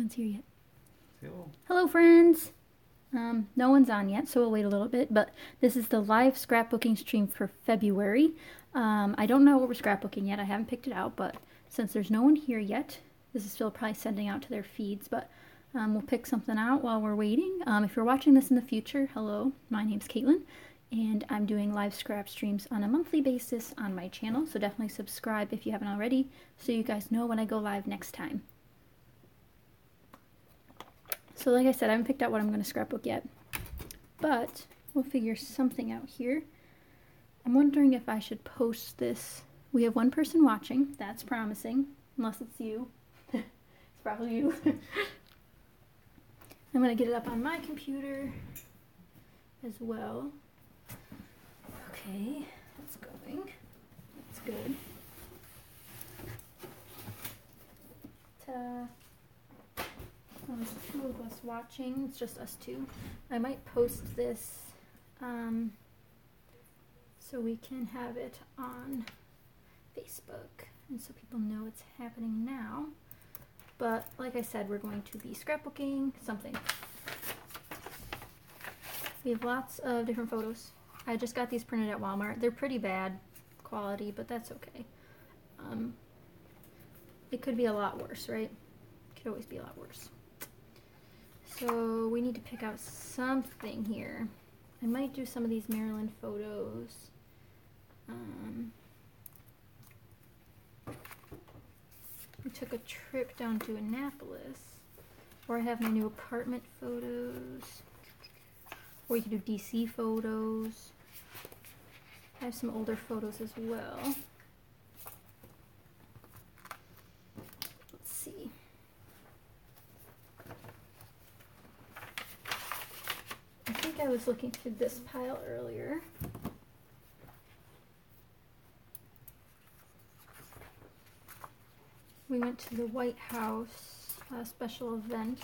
one's here yet. Hello. Hello, friends. No one's on yet, so we'll wait a little bit, but this is the live scrapbooking stream for February. I don't know what we're scrapbooking yet. I haven't picked it out, but since there's no one here yet, this is still probably sending out to their feeds, but we'll pick something out while we're waiting. If you're watching this in the future, hello, my name's Caitlin, and I'm doing live scrap streams on a monthly basis on my channel, so definitely subscribe if you haven't already, so you guys know when I go live next time. So like I said, I haven't picked out what I'm going to scrapbook yet, but we'll figure something out here. I'm wondering if I should post this. We have one person watching. That's promising, unless it's you. It's probably you. I'm going to get it up on my computer as well. Okay, that's going. That's good. Ta-da. There's two of us watching. It's just us two. I might post this so we can have it on Facebook and so people know it's happening now. But like I said, we're going to be scrapbooking something. We have lots of different photos. I just got these printed at Walmart. They're pretty bad quality, but that's okay. It could be a lot worse, right? It could always be a lot worse. So we need to pick out something here. I might do some of these Maryland photos. We took a trip down to Annapolis. Or I have my new apartment photos. Or you could do DC photos. I have some older photos as well. Let's see. I think I was looking through this pile earlier. We went to the White House special event.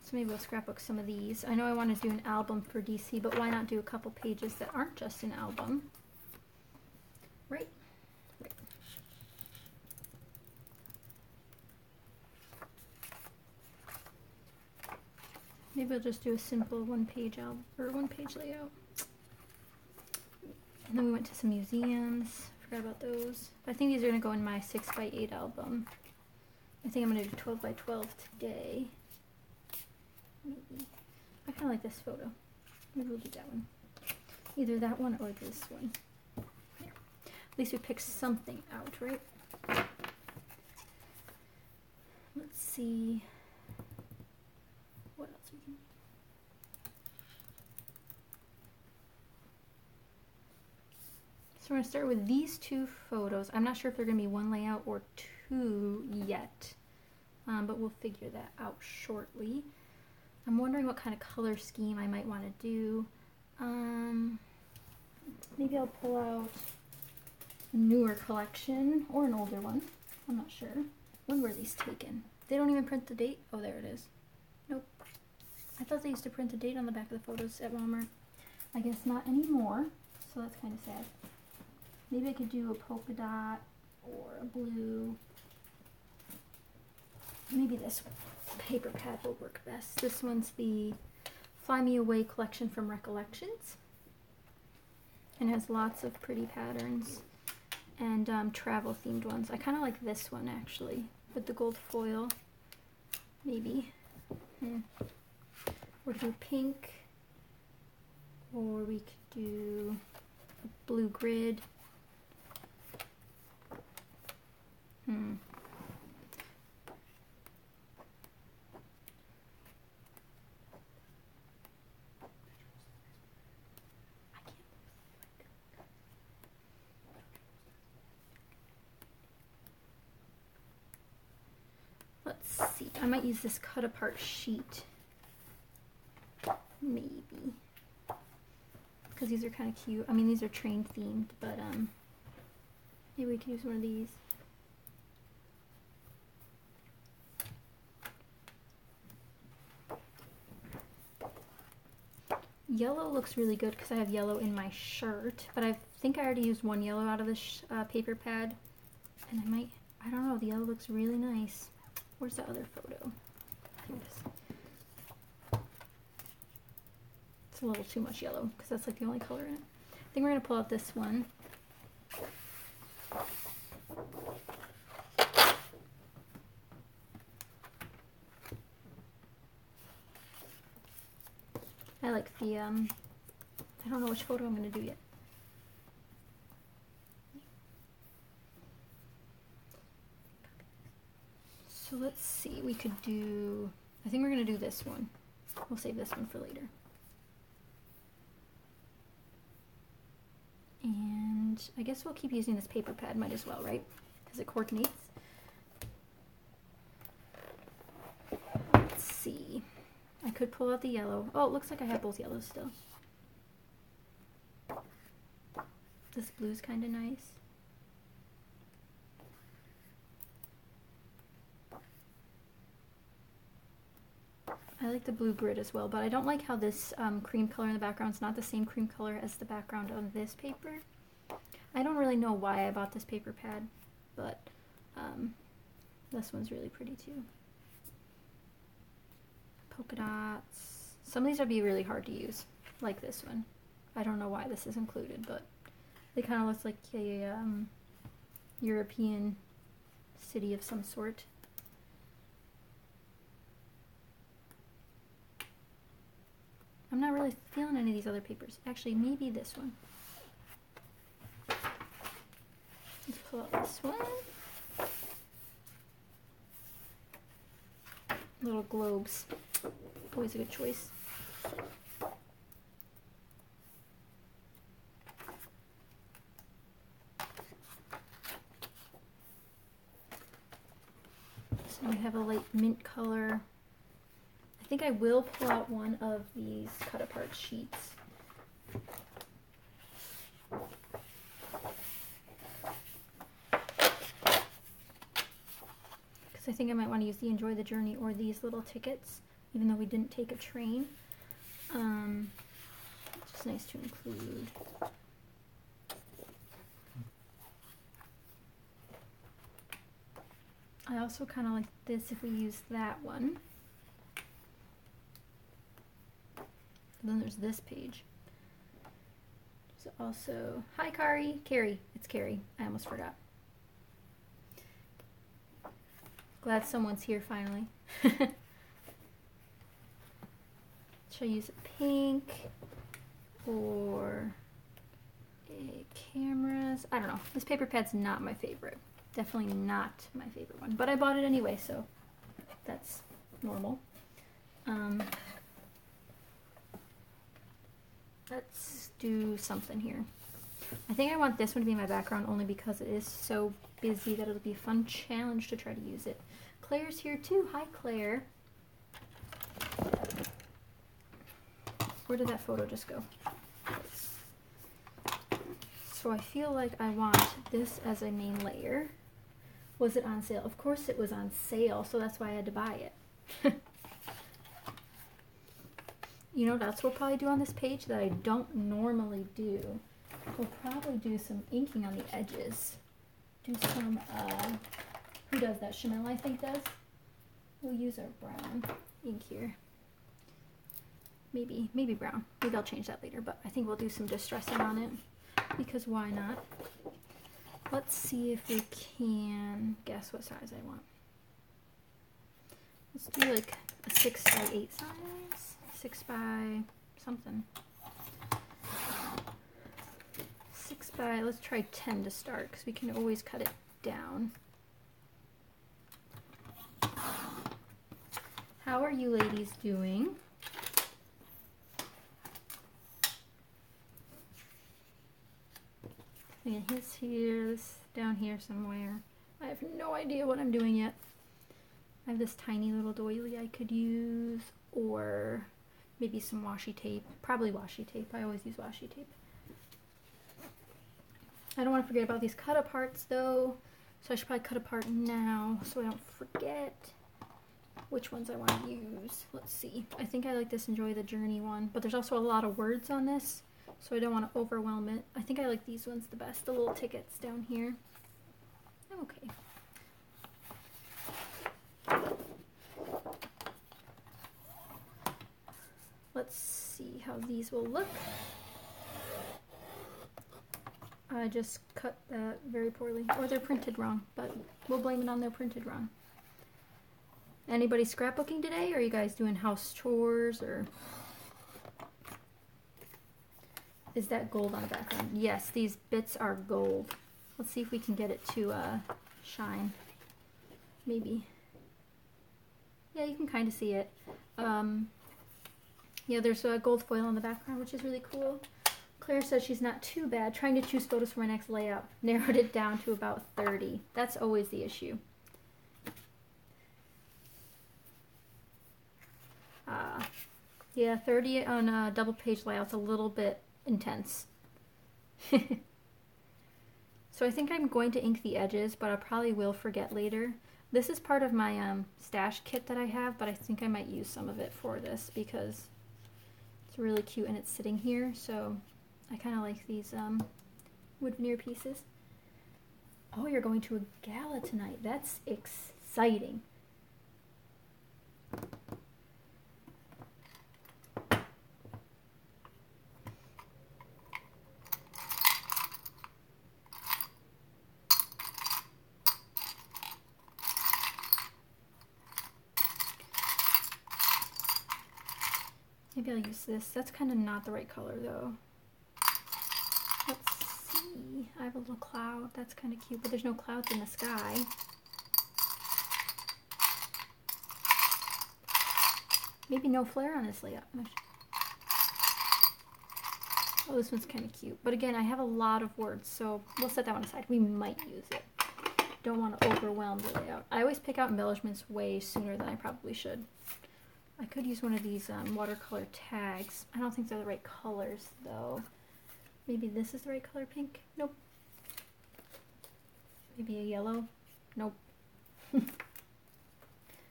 So maybe we'll scrapbook some of these. I know I want to do an album for DC, but why not do a couple pages that aren't just an album? Right? Right. Maybe I'll just do a simple one-page album or one-page layout. And then we went to some museums. Forgot about those. I think these are gonna go in my 6x8 album. I think I'm gonna do 12x12 today. Maybe. I kind of like this photo. Maybe we'll do that one. Either that one or this one. There. At least we picked something out, right? Let's see. What else we can do? So we're going to start with these two photos. I'm not sure if they're going to be one layout or two yet, but we'll figure that out shortly. I'm wondering what kind of color scheme I might want to do. Maybe I'll pull out a newer collection or an older one. I'm not sure. When were these taken? They don't even print the date. Oh, there it is. Nope. I thought they used to print the date on the back of the photos at Walmart. I guess not anymore, so that's kind of sad. Maybe I could do a polka dot or a blue. Maybe this paper pad will work best. This one's the Fly Me Away collection from Recollections. And has lots of pretty patterns and travel themed ones. I kind of like this one actually with the gold foil. Maybe. Or do pink. Or we could do a blue grid. Let's see. I might use this cut apart sheet. Maybe. Because these are kind of cute. I mean, these are train themed, but maybe we can use one of these. Yellow looks really good because I have yellow in my shirt, but I think I already used one yellow out of this paper pad, and I don't know, the yellow looks really nice. Where's the other photo? Here it is. It's a little too much yellow because that's like the only color in it. I think we're going to pull out this one. I like the, I don't know which photo I'm going to do yet. So let's see, we could do, I think we're going to do this one. We'll save this one for later. And I guess we'll keep using this paper pad, might as well, right? Because it coordinates. Let's see. I could pull out the yellow. Oh, it looks like I have both yellows still. This blue's kind of nice. I like the blue grid as well, but I don't like how this cream color in the background is not the same cream color as the background on this paper. I don't really know why I bought this paper pad, but this one's really pretty too. Polka dots. Some of these would be really hard to use, like this one. I don't know why this is included, but it kind of looks like a European city of some sort. I'm not really feeling any of these other papers. Actually, maybe this one. Let's pull out this one. Little globes. Always a good choice. So we have a light mint color. I think I will pull out one of these cut apart sheets. Because I think I might want to use the Enjoy the Journey or these little tickets, even though we didn't take a train. It's just nice to include. I also kind of like this if we use that one. Then there's this page. So also, hi Carrie. Carrie. It's Carrie. I almost forgot. Glad someone's here finally. Should I use a pink or a cameras? I don't know. This paper pad's not my favorite. Definitely not my favorite one. But I bought it anyway, so that's normal. Let's do something here. I think I want this one to be my background only because it is so busy that it'll be a fun challenge to try to use it. Claire's here too. Hi, Claire. Where did that photo just go? So I feel like I want this as a main layer. Was it on sale? Of course it was on sale, so that's why I had to buy it. You know, that's what we'll probably do on this page that I don't normally do. We'll probably do some inking on the edges. Do some, who does that? Chanel, I think, does. We'll use our brown ink here. Maybe brown. Maybe I'll change that later, but I think we'll do some distressing on it because why not? Let's see if we can guess what size I want. Let's do like a 6x8 size. 6 by something. 6 by, let's try 10 to start because we can always cut it down. How are you ladies doing? Yeah, his here, this down here somewhere. I have no idea what I'm doing yet. I have this tiny little doily I could use, or maybe some washi tape. Probably washi tape. I always use washi tape. I don't want to forget about these cut aparts though, so I should probably cut apart now so I don't forget which ones I want to use. Let's see. I think I like this Enjoy the Journey one, but there's also a lot of words on this, so I don't want to overwhelm it. I think I like these ones the best, the little tickets down here. Okay. how these will look. I just cut that very poorly, or they're printed wrong, but we'll blame it on they're printed wrong. Anybody scrapbooking today, or are you guys doing house chores, or is that gold on the background? Yes, these bits are gold. Let's see if we can get it to shine. Maybe. Yeah, you can kind of see it. Yeah, there's a gold foil on the background, which is really cool. Claire says she's not too bad. Trying to choose photos for my next layout. Narrowed it down to about 30. That's always the issue. Yeah, 30 on a double page layout's a little bit intense. So I think I'm going to ink the edges, but I probably will forget later. This is part of my stash kit that I have, but I think I might use some of it for this because it's really cute and it's sitting here. So I kind of like these wood veneer pieces. Oh, you're going to a gala tonight. That's exciting. Maybe I'll use this. That's kind of not the right color though. Let's see. I have a little cloud. That's kind of cute, but there's no clouds in the sky. Maybe no flare on this layout. Oh, this one's kind of cute. But again, I have a lot of words, so we'll set that one aside. We might use it. Don't want to overwhelm the layout. I always pick out embellishments way sooner than I probably should. I could use one of these watercolor tags. I don't think they're the right colors, though. Maybe this is the right color pink? Nope. Maybe a yellow? Nope.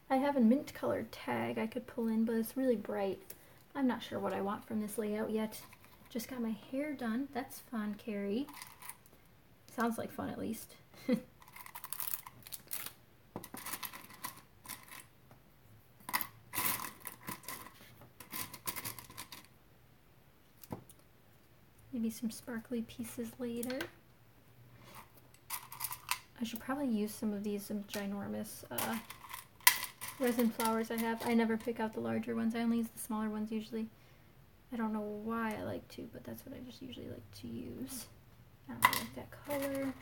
I have a mint colored tag I could pull in, but it's really bright. I'm not sure what I want from this layout yet. Just got my hair done. That's fun, Carrie. Sounds like fun, at least. Maybe some sparkly pieces later. I should probably use some of these ginormous resin flowers I have. I never pick out the larger ones. I only use the smaller ones usually. I don't know why I like to, but that's what I just usually like to use. I don't really like that color.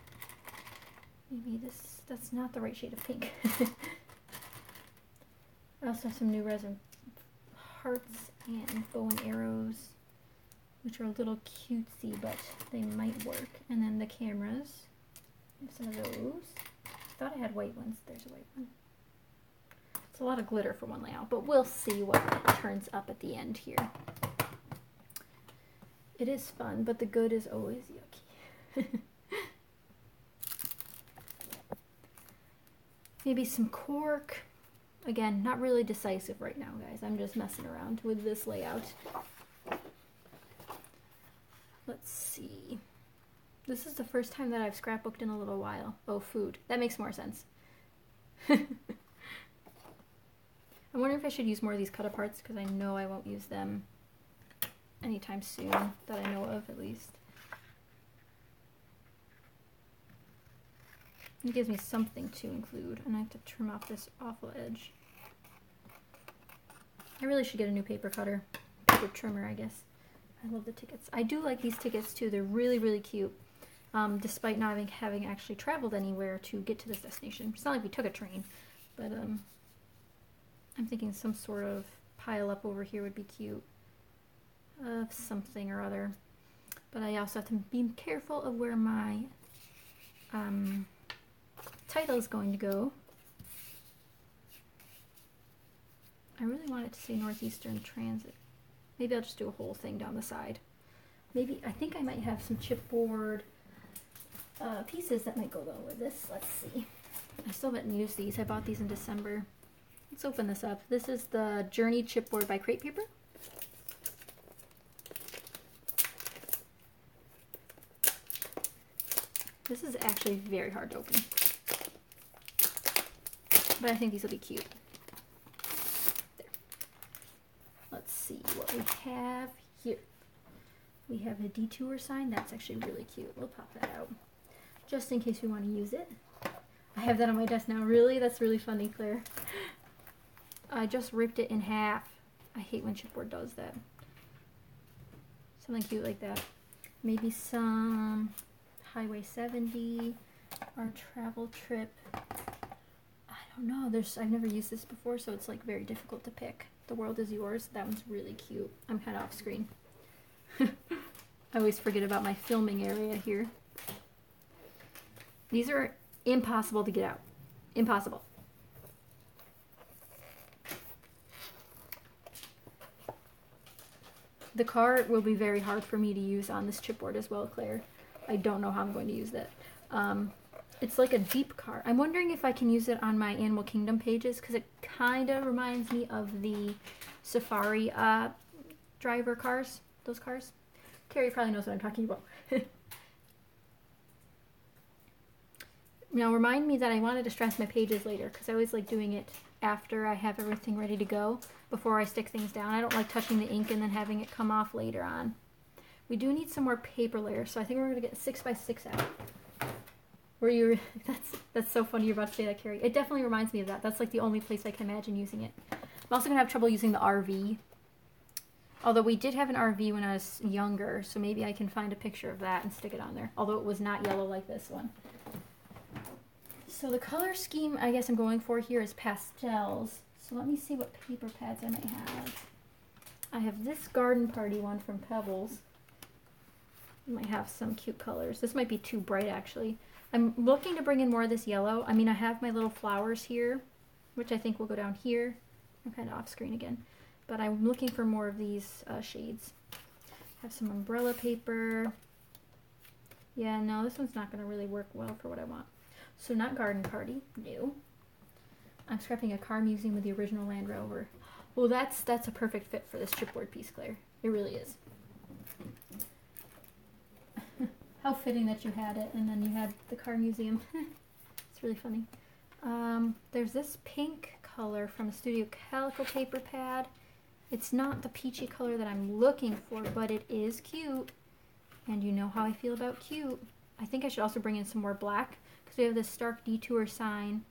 Maybe that's not the right shade of pink. I also have some new resin hearts and bow and arrows, which are a little cutesy, but they might work. And then the cameras, some of those. I thought I had white ones. There's a white one. It's a lot of glitter for one layout, but we'll see what turns up at the end here. It is fun, but the good is always yucky. Maybe some cork. Again, not really decisive right now, guys. I'm just messing around with this layout. Let's see. This is the first time that I've scrapbooked in a little while. Oh, food. That makes more sense. I'm wondering if I should use more of these cut-aparts, because I know I won't use them anytime soon, that I know of, at least. It gives me something to include, and I have to trim off this awful edge. I really should get a new paper cutter. Paper trimmer, I guess. I love the tickets. I do like these tickets too. They're really, really cute. Despite not having actually traveled anywhere to get to this destination. It's not like we took a train, but I'm thinking some sort of pile up over here would be cute. Of something or other. But I also have to be careful of where my title is going to go. I really want it to say Northeastern Transit. Maybe I'll just do a whole thing down the side. Maybe, I think I might have some chipboard pieces that might go well with this. Let's see. I still haven't used these. I bought these in December. Let's open this up. This is the Journey chipboard by Crate Paper. This is actually very hard to open. But I think these will be cute. There. Let's see what we have here. We have a detour sign. That's actually really cute. We'll pop that out just in case we want to use it. I have that on my desk now. Really? That's really funny, Claire. I just ripped it in half. I hate when chipboard does that. Something cute like that. Maybe some Highway 70, our travel trip. I don't know. I've never used this before, so it's like very difficult to pick. The World Is Yours. That one's really cute. I'm kind of off screen. I always forget about my filming area here. These are impossible to get out. Impossible. The car will be very hard for me to use on this chipboard as well, Claire. I don't know how I'm going to use that. It's like a Jeep car. I'm wondering if I can use it on my Animal Kingdom pages because it kind of reminds me of the Safari driver cars. Those cars. Carrie probably knows what I'm talking about. Now remind me that I wanted to stress my pages later because I always like doing it after I have everything ready to go before I stick things down. I don't like touching the ink and then having it come off later on. We do need some more paper layers, so I think we're going to get 6x6 out. Where you're, that's so funny you're about to say that, Carrie. It definitely reminds me of that. That's like the only place I can imagine using it. I'm also going to have trouble using the RV. Although we did have an RV when I was younger, so maybe I can find a picture of that and stick it on there. Although it was not yellow like this one. So the color scheme I guess I'm going for here is pastels. So let me see what paper pads I might have. I have this Garden Party one from Pebbles. I might have some cute colors. This might be too bright actually. I'm looking to bring in more of this yellow. I mean, I have my little flowers here, which I think will go down here. I'm kind of off screen again. But I'm looking for more of these shades. Have some umbrella paper. Yeah, no, this one's not going to really work well for what I want. So not Garden Party, no. I'm scrapping a car museum with the original Land Rover. Well, that's a perfect fit for this chipboard piece, Claire. It really is. How fitting that you had it, and then you had the car museum. It's really funny. There's this pink color from a Studio Calico paper pad. It's not the peachy color that I'm looking for, but it is cute. And you know how I feel about cute. I think I should also bring in some more black, because we have this Stark Detour sign.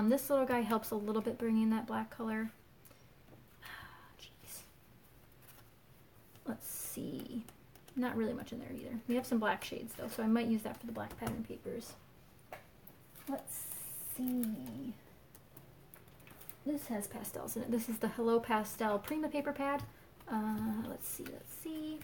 This little guy helps a little bit bring in that black color. Jeez. Let's see. Not really much in there either. We have some black shades though, so I might use that for the black pattern papers. Let's see. This has pastels in it. This is the Hello Pastel Prima paper pad. Let's see.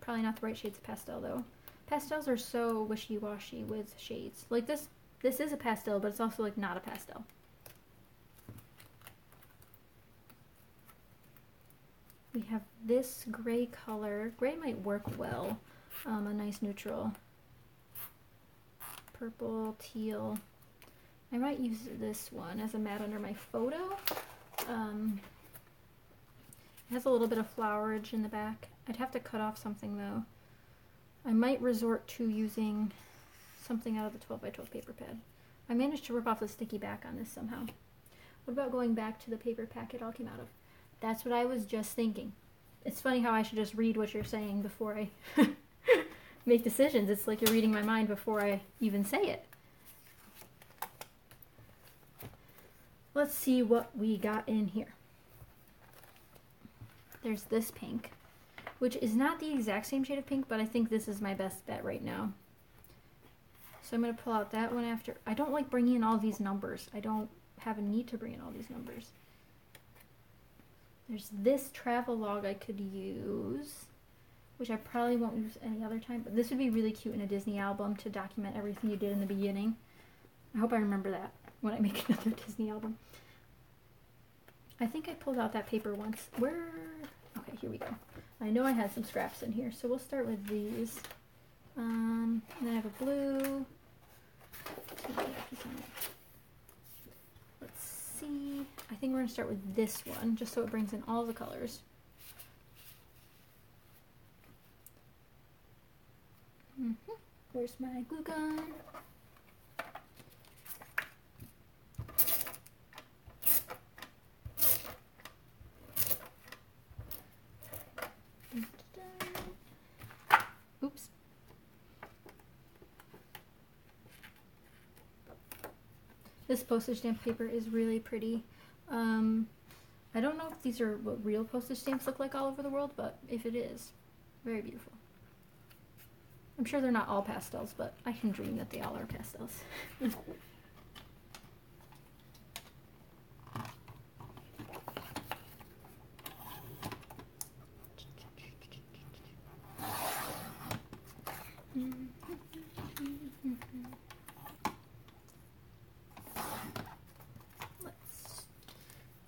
Probably not the right shades of pastel though. Pastels are so wishy-washy with shades. Like this is a pastel, but it's also like not a pastel. We have this gray color. Gray might work well. A nice neutral. Purple, teal. I might use this one as a mat under my photo. It has a little bit of flowerage in the back. I'd have to cut off something though. I might resort to using something out of the 12x12 paper pad. I managed to rip off the sticky back on this somehow. What about going back to the paper pack it all came out of? That's what I was just thinking. It's funny how I should just read what you're saying before I make decisions. It's like you're reading my mind before I even say it. Let's see what we got in here. There's this pink, which is not the exact same shade of pink, but I think this is my best bet right now. So I'm going to pull out that one after. I don't like bringing in all these numbers. I don't have a need to bring in all these numbers. There's this travel log I could use, which I probably won't use any other time, but this would be really cute in a Disney album to document everything you did in the beginning. I hope I remember that when I make another Disney album. I think I pulled out that paper once. Okay, here we go. I know I had some scraps in here, so we'll start with these. And then I have a blue. Let's see. I think we're going to start with this one, just so it brings in all the colors. Where's my glue gun? This postage stamp paper is really pretty. I don't know if these are what real postage stamps look like all over the world, but if it is, very beautiful. I'm sure they're not all pastels, but I can dream that they all are pastels.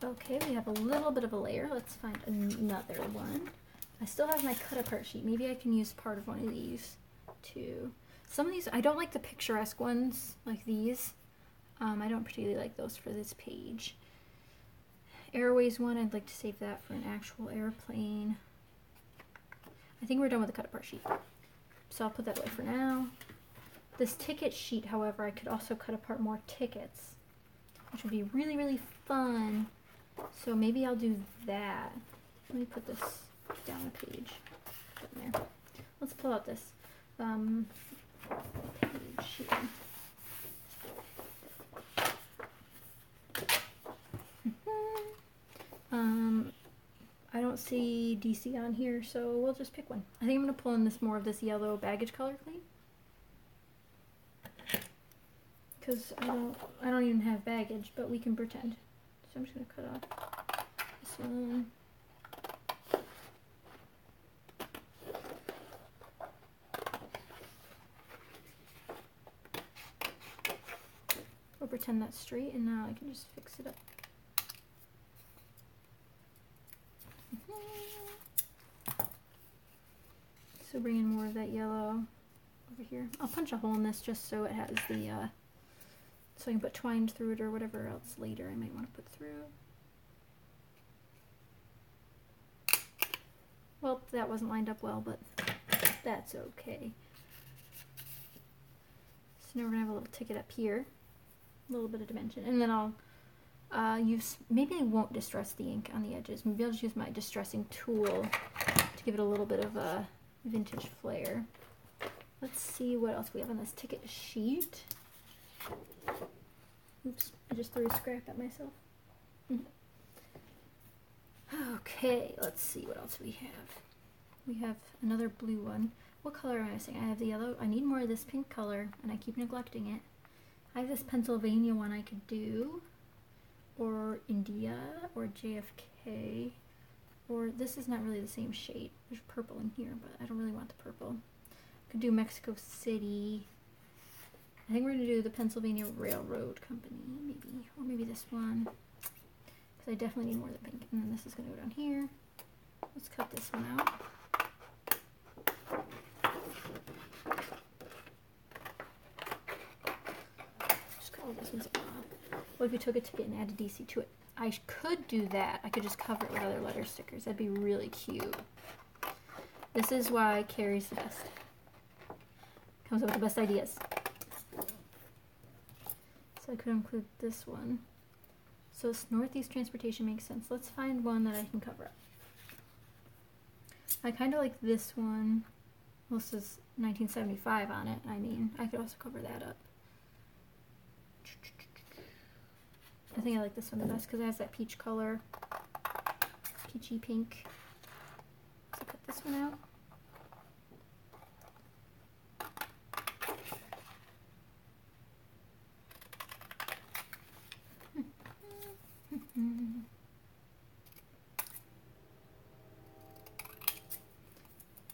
Okay, we have a little bit of a layer. Let's find another one. I still have my cut apart sheet. Maybe I can use part of one of these too. Some of these, I don't like the picturesque ones like these. I don't particularly like those for this page. Airways one, I'd like to save that for an actual airplane. I think we're done with the cut apart sheet. So I'll put that away for now. This ticket sheet, however, I could also cut apart more tickets, which would be really, really fun. So maybe I'll do that. Let me put this down a page. Put it in there. Let's pull out this page here. I don't see DC on here, so we'll just pick one. I think I'm gonna pull in more of this yellow baggage color clean, because I don't even have baggage, but we can pretend. So I'm just gonna cut off this one. We'll pretend that's straight, and now I can just fix it up. So bring in more of that yellow over here. I'll punch a hole in this just so it has the, so I can put twine through it or whatever else later I might want to put through. Well, that wasn't lined up well, but that's okay. So now we're gonna have a little ticket up here, a little bit of dimension, and then I'll use, maybe I won't distress the ink on the edges. Maybe I'll just use my distressing tool to give it a little bit of a vintage flair. Let's see what else we have on this ticket sheet. Oops, I just threw a scrap at myself. Okay, let's see what else we have. We have another blue one. What color am I missing? I have the yellow. I need more of this pink color, and I keep neglecting it. I have this Pennsylvania one I could do, or India, or JFK, or this is not really the same shade. There's purple in here, but I don't really want the purple. Could do Mexico City. I think we're gonna do the Pennsylvania Railroad Company, maybe, or maybe this one, because I definitely need more of the pink. And then this is gonna go down here. Let's cut this one out. Just cut all these ones off. What if we took a ticket and added DC to it? I could do that. I could just cover it with other letter stickers. That'd be really cute. This is why Carrie's the best. Comes up with the best ideas. So I could include this one. So Northeast Transportation makes sense. Let's find one that I can cover up. I kind of like this one. Well, this is 1975 on it. I mean, I could also cover that up. I think I like this one the best because it has that peach color. Peachy pink. So cut this one out.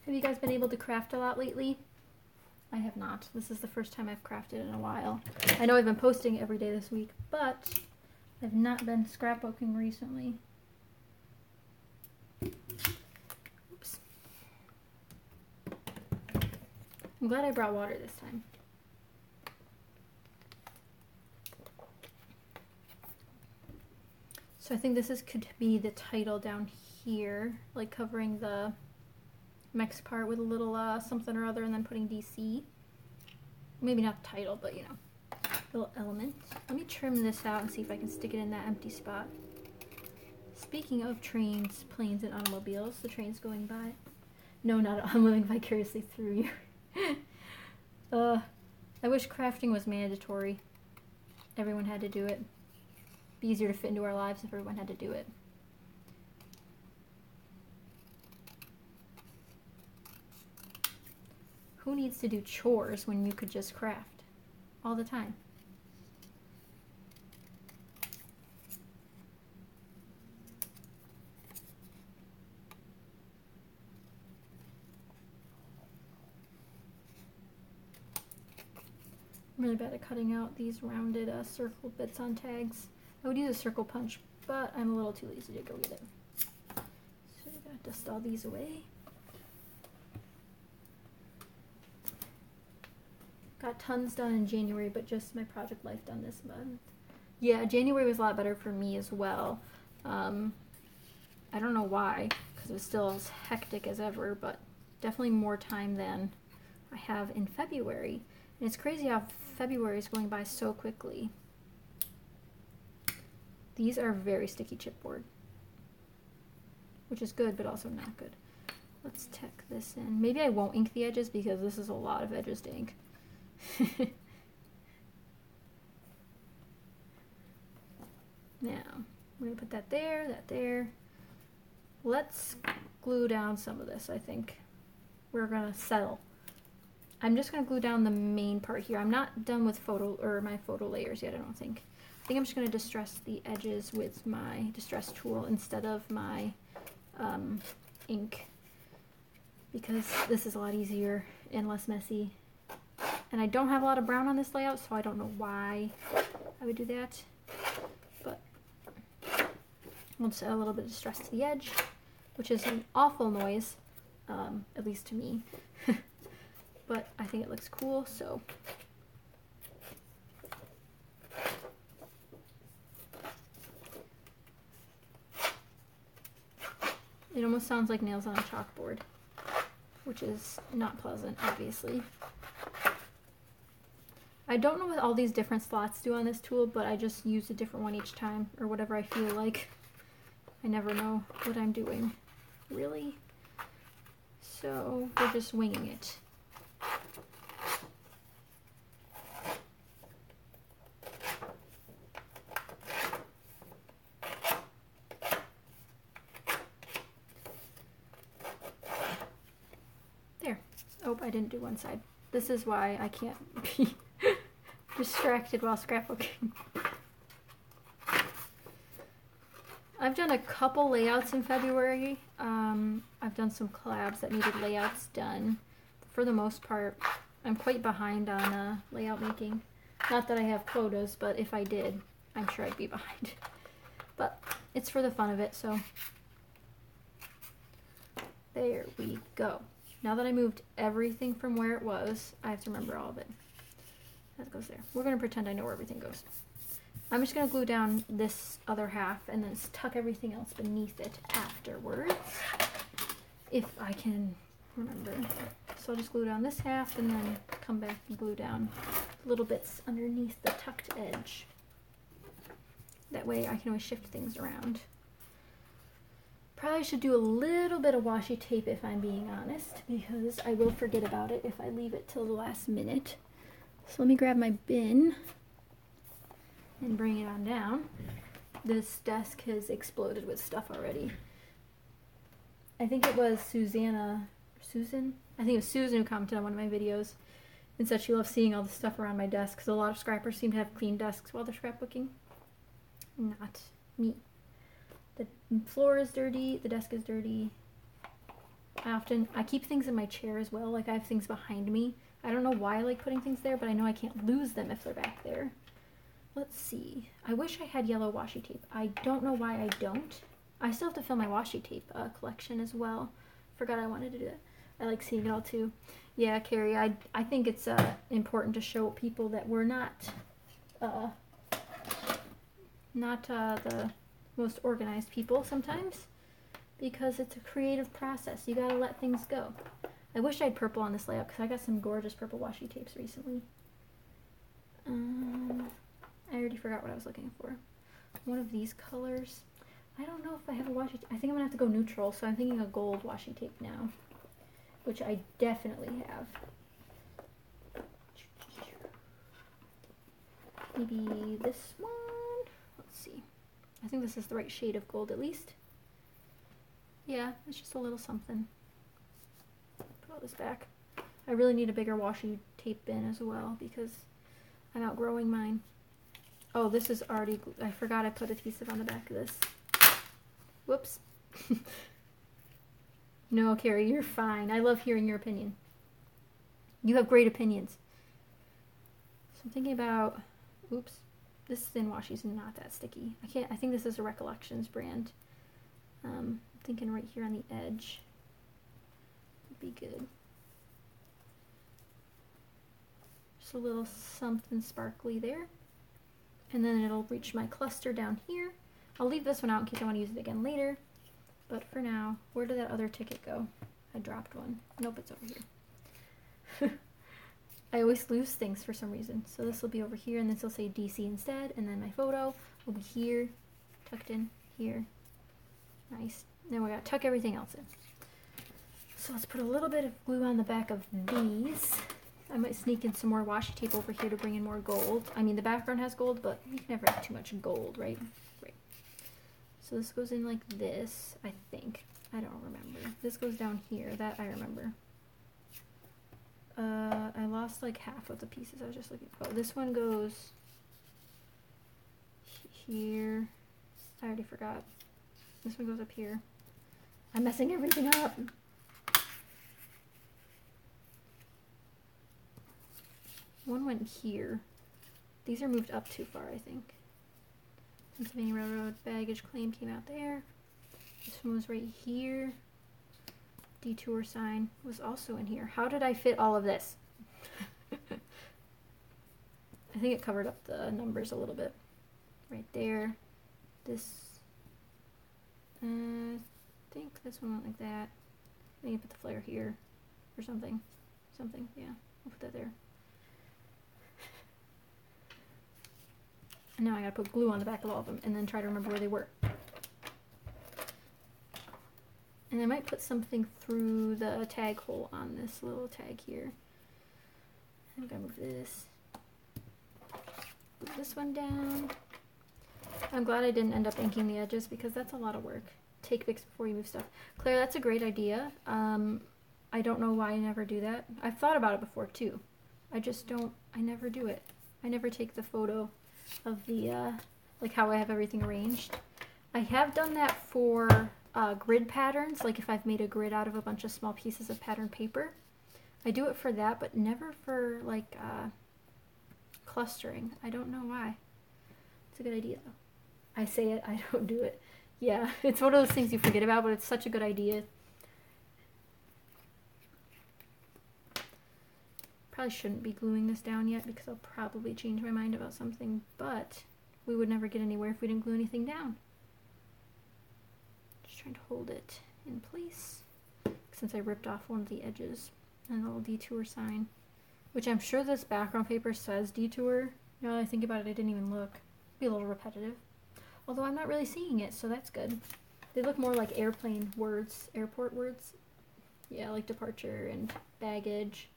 Have you guys been able to craft a lot lately? I have not. This is the first time I've crafted in a while. I know I've been posting every day this week, but I've not been scrapbooking recently. Oops. I'm glad I brought water this time. So I think this could be the title down here, like covering the Mex part with a little something or other, and then putting DC. Maybe not the title, but you know, little element. Let me trim this out and see if I can stick it in that empty spot. Speaking of trains, planes, and automobiles, the train's going by. No, not I'm living vicariously through you. I wish crafting was mandatory. everyone had to do it. Be easier to fit into our lives if everyone had to do it. Who needs to do chores when you could just craft all the time? I'm really bad at cutting out these rounded circle bits on tags. I would use a circle punch, but I'm a little too lazy to go get it. So I gotta dust all these away. Got tons done in January, but just my project life done this month. Yeah, January was a lot better for me as well. I don't know why, because it was still as hectic as ever, but definitely more time than I have in February. And it's crazy how February is going by so quickly. These are very sticky chipboard, which is good, but also not good. Let's tuck this in. Maybe I won't ink the edges because this is a lot of edges to ink. Now, we're going to put that there. Let's glue down some of this, I think. We're going to settle. I'm just going to glue down the main part here. I'm not done with my photo layers yet, I don't think. I think I'm just going to distress the edges with my distress tool instead of my ink, because this is a lot easier and less messy. And I don't have a lot of brown on this layout, so I don't know why I would do that. But we'll just add a little bit of distress to the edge, which is an awful noise, at least to me. But I think it looks cool, so. It almost sounds like nails on a chalkboard, which is not pleasant, obviously. I don't know what all these different slots do on this tool, but I just use a different one each time, or whatever I feel like. I never know what I'm doing, really. So we're just winging it. There. Oh, I didn't do one side. This is why I can't be distracted while scrapbooking. I've done a couple layouts in February. I've done some collabs that needed layouts done. For the most part, I'm quite behind on layout making. Not that I have quotas, but if I did, I'm sure I'd be behind. But it's for the fun of it, so there we go. Now that I moved everything from where it was, I have to remember all of it. That goes there. We're going to pretend I know where everything goes. I'm just going to glue down this other half and then tuck everything else beneath it afterwards, if I can remember. So I'll just glue down this half and then come back and glue down little bits underneath the tucked edge. That way I can always shift things around. Probably should do a little bit of washi tape if I'm being honest, because I will forget about it if I leave it till the last minute. So let me grab my bin and bring it on down. This desk has exploded with stuff already. I think it was Susan? I think it was Susan who commented on one of my videos and said she loves seeing all the stuff around my desk because a lot of scrappers seem to have clean desks while they're scrapbooking. Not me. The floor is dirty, the desk is dirty. I keep things in my chair as well, like I have things behind me. I don't know why I like putting things there, but I know I can't lose them if they're back there. Let's see. I wish I had yellow washi tape. I don't know why I don't. I still have to fill my washi tape collection as well. Forgot I wanted to do that. I like seeing it all too. Yeah, Carrie, I think it's important to show people that we're not the most organized people sometimes, because it's a creative process. You gotta let things go. I wish I had purple on this layout because I got some gorgeous purple washi tapes recently. I already forgot what I was looking for. One of these colors. I don't know if I have a washi tape. I think I'm gonna have to go neutral, so I'm thinking a gold washi tape now, which I definitely have. maybe this one. Let's see. I think this is the right shade of gold at least. Yeah, it's just a little something. Put all this back. I really need a bigger washi tape bin as well because I'm outgrowing mine. Oh, this is already, I forgot I put adhesive on the back of this. Whoops. No, Carrie, you're fine. I love hearing your opinion. You have great opinions. So I'm thinking about, oops, this thin washi is not that sticky. I think this is a Recollections brand. I'm thinking right here on the edge would be good. Just a little something sparkly there. And then it'll reach my cluster down here. I'll leave this one out in case I want to use it again later. But for now, where did that other ticket go? I dropped one. Nope, it's over here. I always lose things for some reason. So this will be over here, and this will say DC instead, and then my photo will be here, tucked in here. Nice. Now we gotta tuck everything else in. So let's put a little bit of glue on the back of these. I might sneak in some more washi tape over here to bring in more gold. I mean, the background has gold, but you can never have too much gold, right? Right. So this goes in like this, I think. I don't remember. This goes down here. That I remember. I lost like half of the pieces I was just looking for. Oh, this one goes here. I already forgot. This one goes up here. I'm messing everything up. One went here. These are moved up too far, I think. Pennsylvania Railroad baggage claim came out there. This one was right here. Detour sign was also in here. How did I fit all of this? I think it covered up the numbers a little bit. Right there. This, I think this one went like that. I think I put the flare here or something. Something, yeah. I'll put that there. And now I gotta put glue on the back of all of them and then try to remember where they were. And I might put something through the tag hole on this little tag here. I'm gonna move this. Move this one down. I'm glad I didn't end up inking the edges because that's a lot of work. Take Vicks before you move stuff. Claire, that's a great idea. I don't know why I never do that. I've thought about it before too. I never do it. I never take the photo of the, like how I have everything arranged. I have done that for grid patterns, like if I've made a grid out of a bunch of small pieces of pattern paper. I do it for that, but never for like clustering. I don't know why. It's a good idea though. I say it, I don't do it. Yeah, it's one of those things you forget about, but it's such a good idea. Probably shouldn't be gluing this down yet because I'll probably change my mind about something, but we would never get anywhere if we didn't glue anything down. Trying to hold it in place since I ripped off one of the edges. And a little detour sign, which I'm sure this background paper says detour. Now that I think about it, I didn't even look. Be a little repetitive. Although I'm not really seeing it, so that's good. They look more like airplane words, airport words. Yeah, like departure and baggage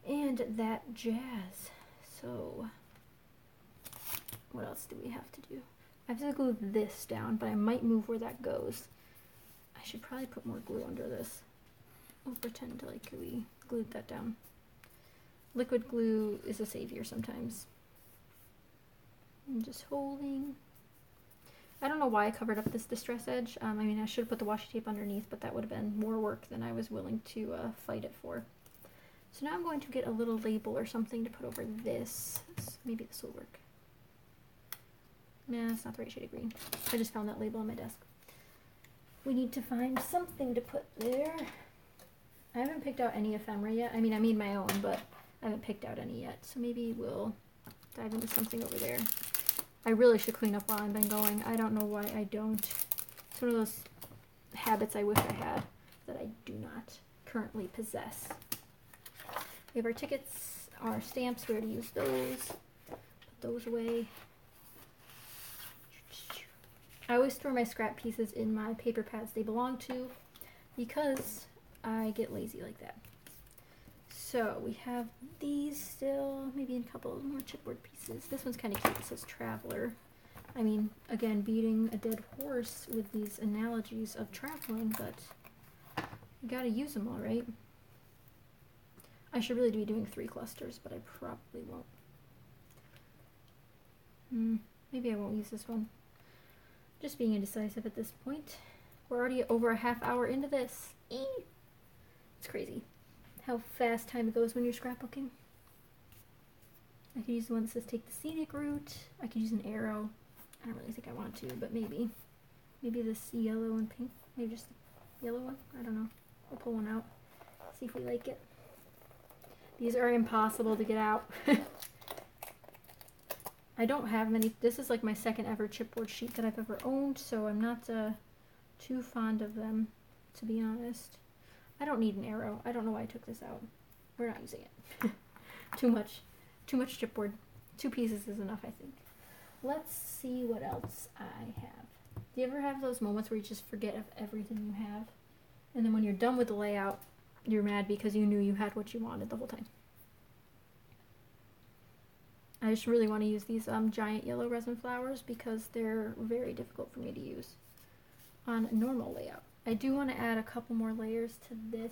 and that jazz. So what else do we have to do? I have to glue this down, but I might move where that goes. I should probably put more glue under this. I'll pretend like we glued that down. Liquid glue is a savior sometimes. I'm just holding. I don't know why I covered up this distress edge. I mean, I should have put the washi tape underneath, but that would have been more work than I was willing to fight it for. So now I'm going to get a little label or something to put over this. Maybe this will work. Nah, it's not the right shade of green. I just found that label on my desk. We need to find something to put there. I haven't picked out any ephemera yet. I mean, I made my own, but I haven't picked out any yet. So maybe we'll dive into something over there. I really should clean up while I've been going. I don't know why I don't. It's one of those habits I wish I had that I do not currently possess. We have our tickets, our stamps. We already used those. Put those away. I always throw my scrap pieces in my paper pads they belong to because I get lazy like that. So we have these still, maybe a couple more chipboard pieces. This one's kind of cute. It says Traveler. I mean, again, beating a dead horse with these analogies of traveling, but you gotta use them all, right? I should really be doing 3 clusters, but I probably won't. Maybe I won't use this one. Just being indecisive at this point. We're already over a half hour into this. It's crazy how fast time goes when you're scrapbooking. I could use the one that says take the scenic route. I could use an arrow. I don't really think I want to, but maybe. Maybe this yellow and pink. Maybe just the yellow one. I don't know. We'll pull one out. See if we like it. These are impossible to get out. I don't have many. This is like my second ever chipboard sheet that I've ever owned, so I'm not too fond of them, to be honest. I don't need an arrow. I don't know why I took this out. We're not using it. Too much chipboard. 2 pieces is enough, I think. Let's see what else I have. Do you ever have those moments where you just forget of everything you have? And then when you're done with the layout, you're mad because you knew you had what you wanted the whole time. I just really want to use these giant yellow resin flowers because they're very difficult for me to use on a normal layout. I do want to add a couple more layers to this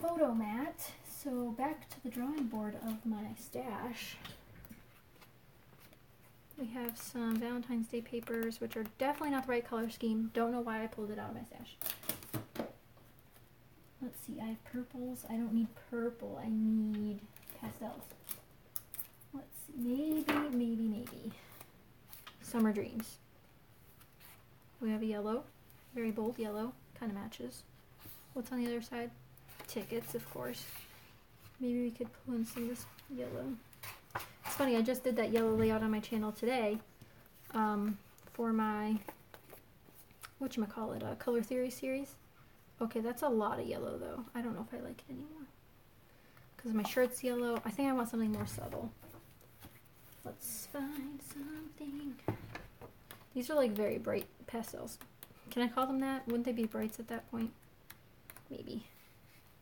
photo mat. So back to the drawing board of my stash. We have some Valentine's Day papers, which are definitely not the right color scheme. Don't know why I pulled it out of my stash. Let's see, I have purples. I don't need purple. I need pastels. Let's see, maybe. Summer Dreams. We have a yellow, very bold yellow, kind of matches. What's on the other side? Tickets, of course. Maybe we could pull in some of this yellow. It's funny, I just did that yellow layout on my channel today for my, whatchamacallit, Color Theory series. Okay, that's a lot of yellow though. I don't know if I like it anymore. Because my shirt's yellow. I think I want something more subtle. Let's find something. These are like very bright pastels. Can I call them that? Wouldn't they be brights at that point? Maybe.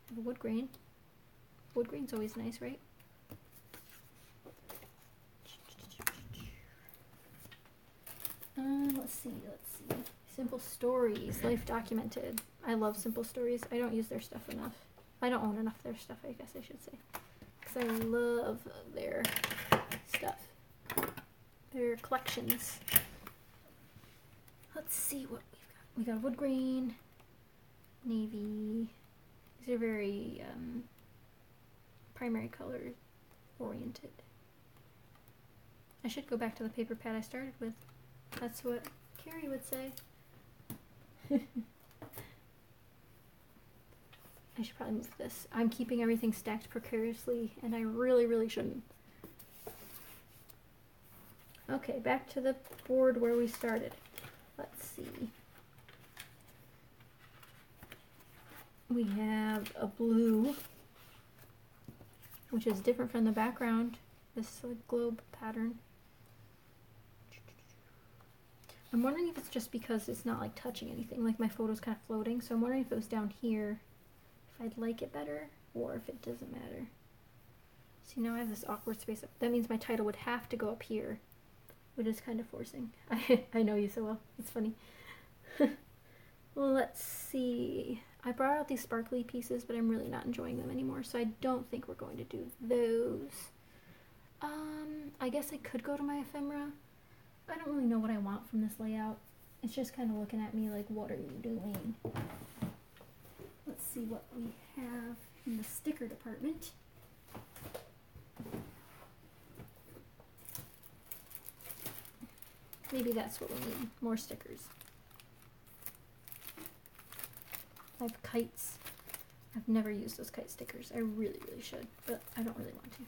I have a wood grain. Wood grain's always nice, right? Let's see. Simple stories, life documented. I love simple stories. I don't use their stuff enough. I don't own enough of their stuff, I guess I should say. Because I love their stuff. Their collections. Let's see what we've got. We got wood grain, navy. These are very primary color oriented. I should go back to the paper pad I started with. That's what Carrie would say. I should probably move this. I'm keeping everything stacked precariously, and I really shouldn't. Okay, back to the board where we started. Let's see. We have a blue, which is different from the background. This like globe pattern. I'm wondering if it's just because it's not like touching anything, like my photo's kind of floating, so I'm wondering if it was down here, if I'd like it better, or if it doesn't matter. See, now I have this awkward space up. That means my title would have to go up here, which is kind of forcing. I know you so well. It's funny. Let's see. I brought out these sparkly pieces, but I'm really not enjoying them anymore, so I don't think we're going to do those. I guess I could go to my ephemera. I don't really know what I want from this layout. It's just kind of looking at me like, what are you doing? Let's see what we have in the sticker department. Maybe that's what we need, more stickers. I have kites. I've never used those kite stickers. I really should, but I don't really want to.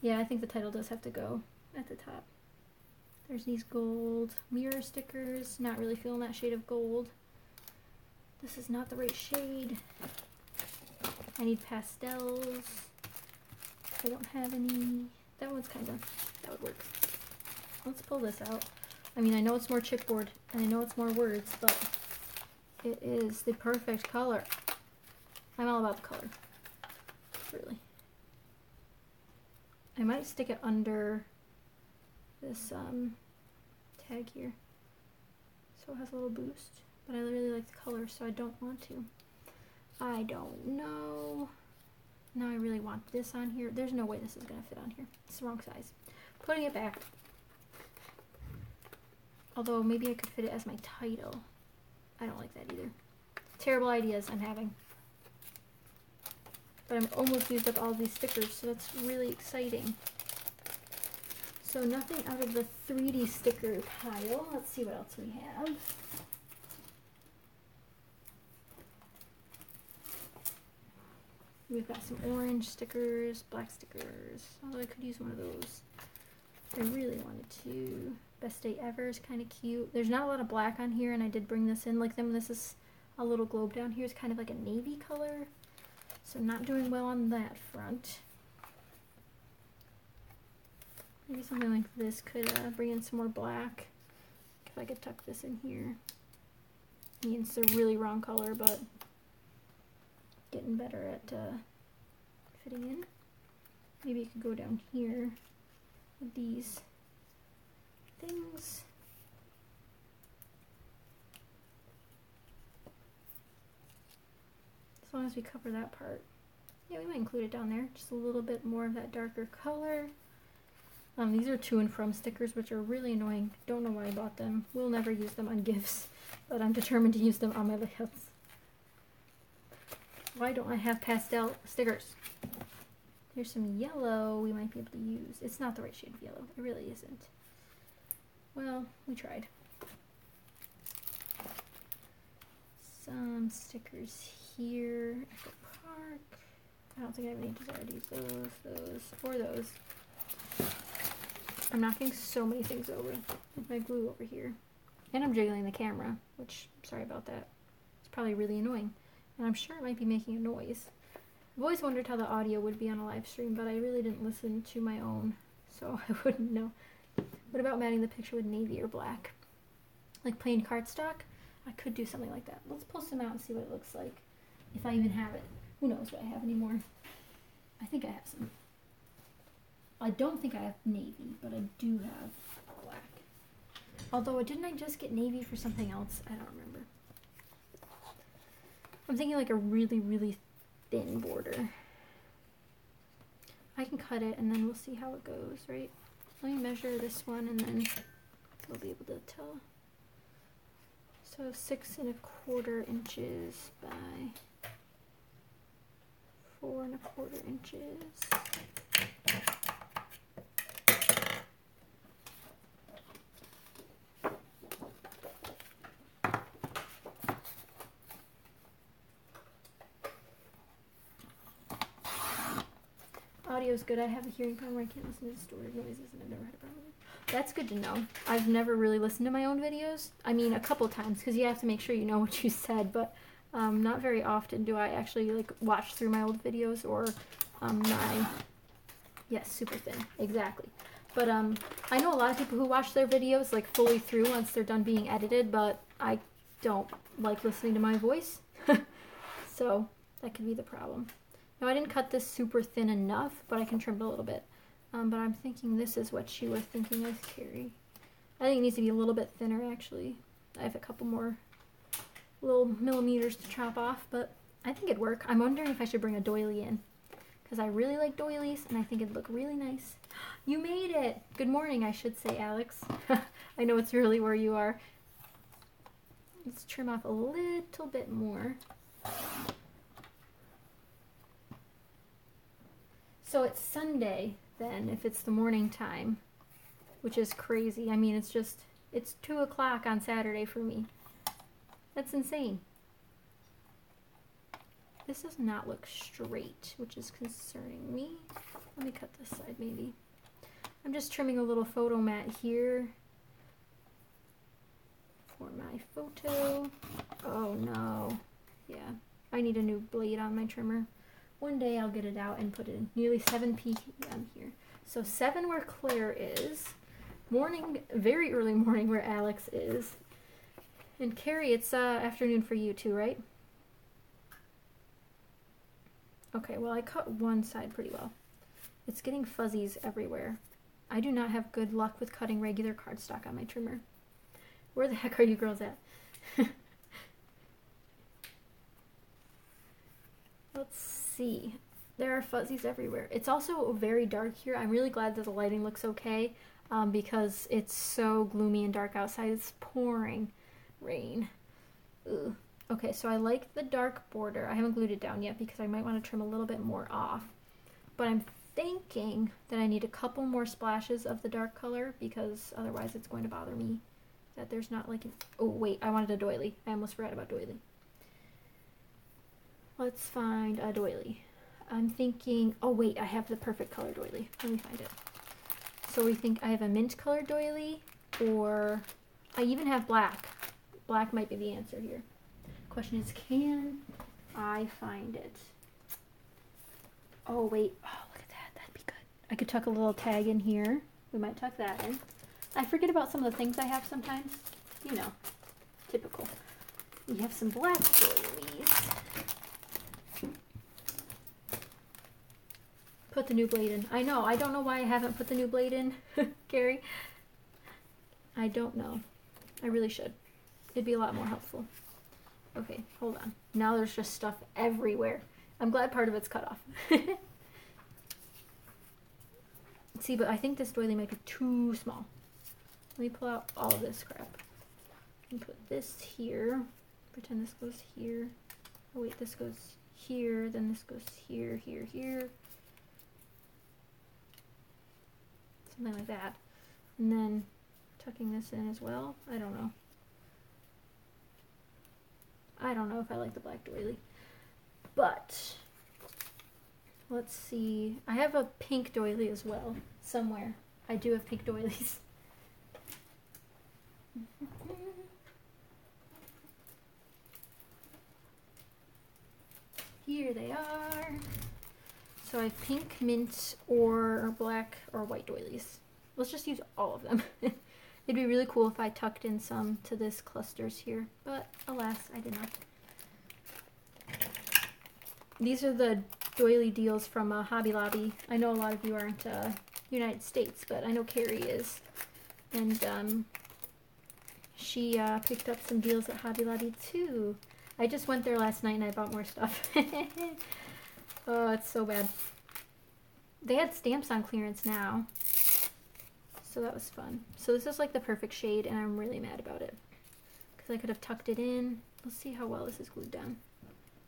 Yeah, I think the title does have to go at the top. There's these gold mirror stickers. Not really feeling that shade of gold. This is not the right shade. I need pastels. I don't have any. That one's kind of, that would work. Let's pull this out. I mean, I know it's more chipboard, and I know it's more words, but it is the perfect color. I'm all about the color. really. I might stick it under this tag here, so it has a little boost, but I really like the color, so I don't want to. I don't know. Now I really want this on here. There's no way this is gonna fit on here. It's the wrong size. Putting it back. Although maybe I could fit it as my title. I don't like that either. Terrible ideas I'm having. But I'm almost used up all these stickers, so that's really exciting. So nothing out of the 3D sticker pile. Let's see what else we have. We've got some orange stickers, black stickers, although I could use one of those. I really wanted to. Best day ever is kind of cute. There's not a lot of black on here, and I did bring this in. Like them, this is a little globe down here. It's kind of like a navy color, so not doing well on that front. Maybe something like this could bring in some more black. If I could tuck this in here. I mean, it's a really wrong color, but getting better at fitting in. Maybe it could go down here with these things. As long as we cover that part. Yeah, we might include it down there. Just a little bit more of that darker color. These are to and from stickers, which are really annoying. Don't know why I bought them. We'll never use them on gifts, but I'm determined to use them on my layouts. Why don't I have pastel stickers? Here's some yellow we might be able to use. It's not the right shade of yellow. It really isn't. Well, we tried. Some stickers here. Echo Park. I don't think I have any desire to use those, or those. I'm knocking so many things over with my glue over here. And I'm jiggling the camera, which, sorry about that. It's probably really annoying. And I'm sure it might be making a noise. I've always wondered how the audio would be on a live stream, but I really didn't listen to my own, so I wouldn't know. What about matting the picture with navy or black? Like plain cardstock? I could do something like that. Let's pull some out and see what it looks like. If I even have it. Who knows what I have anymore. I think I have some. I don't think I have navy, but I do have black. Although, didn't I just get navy for something else? I don't remember. I'm thinking like a really, really thin border. I can cut it and then we'll see how it goes, right? Let me measure this one and then we'll be able to tell. So 6 1/4 inches by 4 1/4 inches. Audio's good. I have a hearing problem where I can't listen to distorted noises, and I've never had a problem with it. That's good to know. I've never really listened to my own videos. I mean, a couple times, because you have to make sure you know what you said, but not very often do I actually like watch through my old videos or my... Yes, super thin. Exactly. But I know a lot of people who watch their videos like fully through once they're done being edited, but I don't like listening to my voice. So that could be the problem. Now, I didn't cut this super thin enough, but I can trim it a little bit. But I'm thinking this is what you were thinking of, Carrie. I think it needs to be a little bit thinner, actually. I have a couple more little millimeters to chop off, but I think it'd work. I'm wondering if I should bring a doily in, because I really like doilies, and I think it'd look really nice. You made it! Good morning, I should say, Alex. I know it's really where you are. Let's trim off a little bit more. So it's Sunday, then, if it's the morning time, which is crazy. I mean, it's 2 o'clock on Saturday for me. That's insane. This does not look straight, which is concerning me. Let me cut this side, maybe. I'm just trimming a little photo mat here for my photo. Oh, no. Yeah, I need a new blade on my trimmer. One day I'll get it out and put it in. Nearly 7 p.m. here. So 7 where Claire is. Morning, very early morning where Alex is. And Carrie, it's afternoon for you too, right? Okay, well, I cut one side pretty well. It's getting fuzzies everywhere. I do not have good luck with cutting regular cardstock on my trimmer. Where the heck are you girls at? Let's see. There are fuzzies everywhere. It's also very dark here. I'm really glad that the lighting looks okay because it's so gloomy and dark outside. It's pouring rain. Ugh. Okay, so I like the dark border. I haven't glued it down yet because I might want to trim a little bit more off. But I'm thinking that I need a couple more splashes of the dark color because otherwise it's going to bother me that there's not like an... Oh, wait, I wanted a doily. I almost forgot about doily. Let's find a doily. I'm thinking... Oh, wait, I have the perfect color doily. Let me find it. So we think I have a mint colored doily, or I even have black. Black might be the answer here. Question is, can I find it? Oh, wait. Oh, look at that. That'd be good. I could tuck a little tag in here. We might tuck that in. I forget about some of the things I have sometimes. You know, typical. We have some black doilies. Put the new blade in. I know. I don't know why I haven't put the new blade in, Gary. I don't know. I really should. It'd be a lot more helpful. Okay, hold on. Now there's just stuff everywhere. I'm glad part of it's cut off. See, but I think this doily might be too small. Let me pull out all of this crap. And put this here. Pretend this goes here. Oh wait, this goes here. Then this goes here, here, here. Something like that. And then tucking this in as well. I don't know. I don't know if I like the black doily. But let's see. I have a pink doily as well somewhere. I do have pink doilies. Here they are. So I have pink, mint, or black or white doilies. Let's just use all of them. It'd be really cool if I tucked in some to this clusters here, but alas, I did not. These are the doily deals from Hobby Lobby. I know a lot of you aren't United States, but I know Carrie is. And she picked up some deals at Hobby Lobby too. I just went there last night and I bought more stuff. Oh, it's so bad. They had stamps on clearance now. So that was fun. So this is like the perfect shade and I'm really mad about it. Because I could have tucked it in. Let's see how well this is glued down.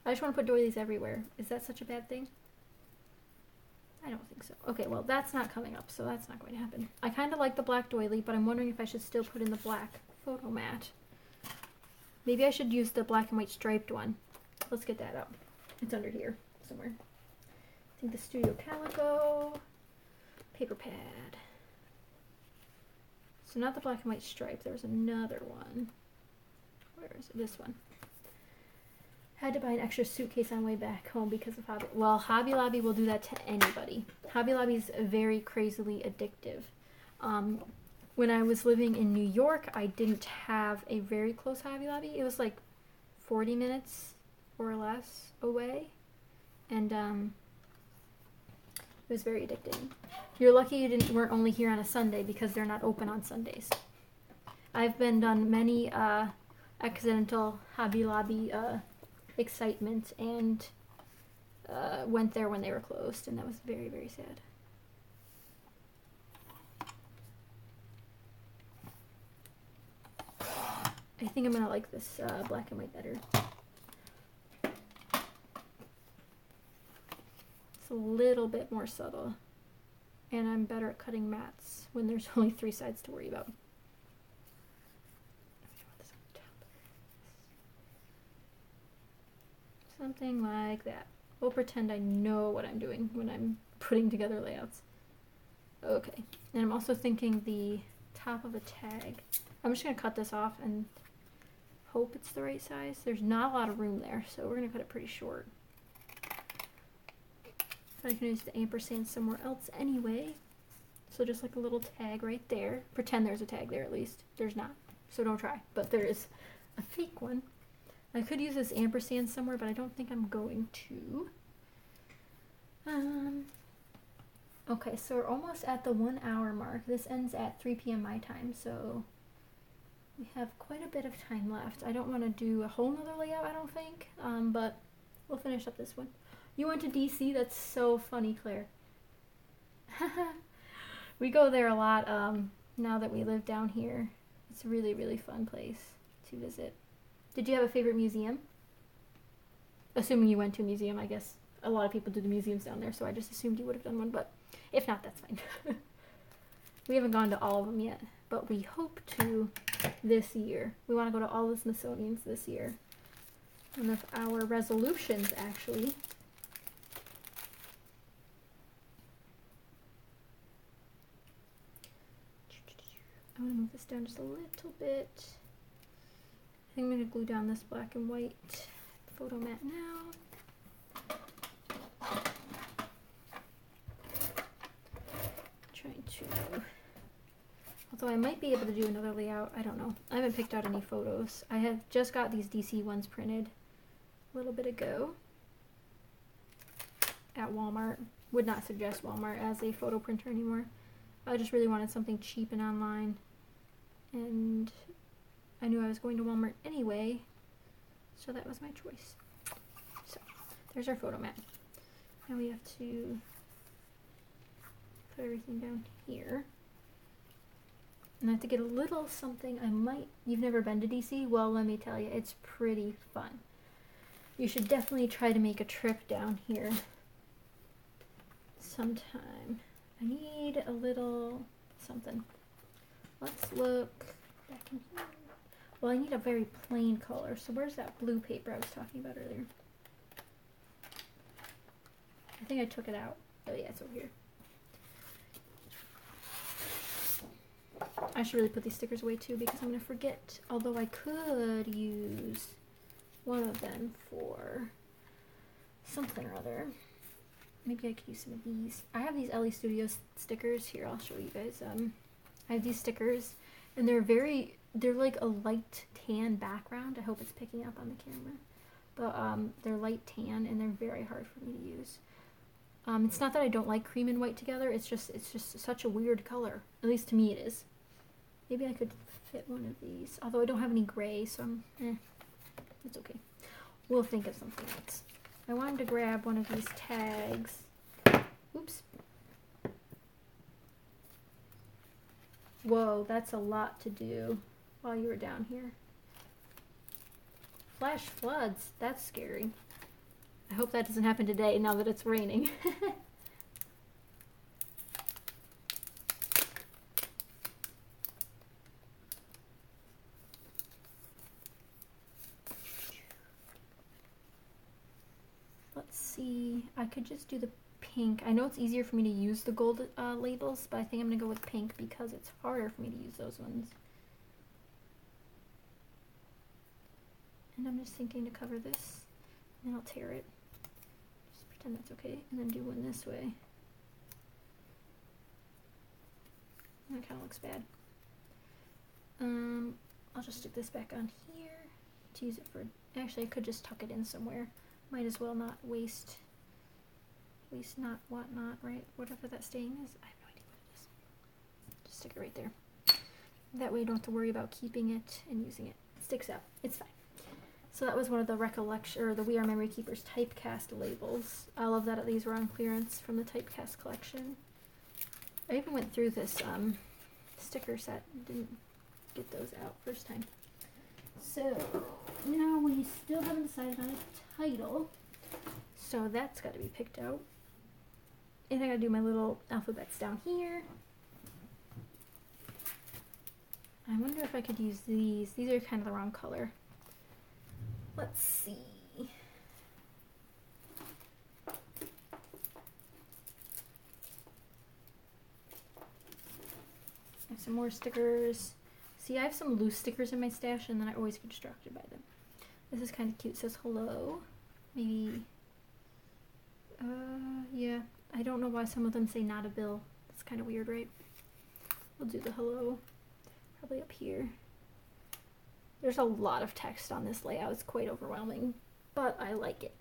I just want to put doilies everywhere. Is that such a bad thing? I don't think so. Okay, well that's not coming up, so that's not going to happen. I kind of like the black doily, but I'm wondering if I should still put in the black photo mat. Maybe I should use the black and white striped one. Let's get that out. It's under here somewhere. I think the Studio Calico paper pad. So not the black and white stripe. There was another one. Where is it? This one. Had to buy an extra suitcase on the way back home because of Hobby. Well, Hobby Lobby will do that to anybody. Hobby Lobby is very crazily addictive. When I was living in New York, I didn't have a very close Hobby Lobby. It was like 40 minutes or less away. And it was very addicting. You're lucky you weren't only here on a Sunday because they're not open on Sundays. I've been done many accidental Hobby Lobby excitement and went there when they were closed, and that was very, very sad. I think I'm gonna like this black and white better. It's a little bit more subtle, and I'm better at cutting mats when there's only 3 sides to worry about. Something like that. We'll pretend I know what I'm doing when I'm putting together layouts. Okay, and I'm also thinking the top of a tag. I'm just going to cut this off and hope it's the right size. There's not a lot of room there, so we're going to cut it pretty short. But I can use the ampersand somewhere else anyway. So just like a little tag right there. Pretend there's a tag there at least. There's not, so don't try. But there is a fake one. I could use this ampersand somewhere, but I don't think I'm going to. Okay, so we're almost at the 1 hour mark. This ends at 3 p.m. my time, so we have quite a bit of time left. I don't want to do a whole nother layout, I don't think, but we'll finish up this one. You went to DC? That's so funny, Claire. We go there a lot now that we live down here. It's a really, really fun place to visit. Did you have a favorite museum? Assuming you went to a museum, I guess. A lot of people do the museums down there, so I just assumed you would have done one, but if not, that's fine. We haven't gone to all of them yet, but we hope to this year. We want to go to all the Smithsonian's this year. One of our resolutions, actually. I'm going to move this down just a little bit. I think I'm going to glue down this black and white photo mat now. Trying to, although I might be able to do another layout, I don't know. I haven't picked out any photos. I have just got these DC ones printed a little bit ago at Walmart. Would not suggest Walmart as a photo printer anymore. I just really wanted something cheap and online, and I knew I was going to Walmart anyway, so that was my choice. So there's our photo mat. Now we have to put everything down here. And I have to get a little something. You've never been to DC? Well, let me tell you, it's pretty fun. You should definitely try to make a trip down here sometime. I need a little something. Let's look back in here. Well, I need a very plain color. So where's that blue paper I was talking about earlier? I think I took it out. Oh yeah, it's over here. I should really put these stickers away too because I'm going to forget. Although I could use one of them for something or other. Maybe I could use some of these. I have these LE Studios stickers. Here, I'll show you guys. I have these stickers, and they're like a light tan background. I hope it's picking up on the camera. But they're light tan, and they're very hard for me to use. It's not that I don't like cream and white together. It's just such a weird color. At least to me it is. Maybe I could fit one of these. Although I don't have any gray, so it's okay. We'll think of something else. I wanted to grab one of these tags. Oops. Whoa, that's a lot to do while you were down here. Flash floods, that's scary. I hope that doesn't happen today now that it's raining. Let's see, I could just do the pink. I know it's easier for me to use the gold labels, but I think I'm going to go with pink because it's harder for me to use those ones. And I'm just thinking to cover this, and I'll tear it. Just pretend that's okay, and then do one this way. That kind of looks bad. I'll just stick this back on here to use it for, actually I could just tuck it in somewhere. Might as well not waste not, whatnot, right? Whatever that staying is. I have no idea what it is. Just stick it right there. That way you don't have to worry about keeping it and using it. It sticks out. It's fine. So that was one of the recollection, or the We Are Memory Keepers typecast labels. I love that these were on clearance from the typecast collection. I even went through this sticker set and didn't get those out first time. So now we still haven't decided on a title. So that's got to be picked out. And I gotta do my little alphabets down here. I wonder if I could use these. These are kind of the wrong color. Let's see. I have some more stickers. See, I have some loose stickers in my stash, and then I always get distracted by them. This is kind of cute. It says hello. Maybe. Yeah. I don't know why some of them say not a bill. That's kind of weird, right? We'll do the hello. Probably up here. There's a lot of text on this layout. It's quite overwhelming, but I like it.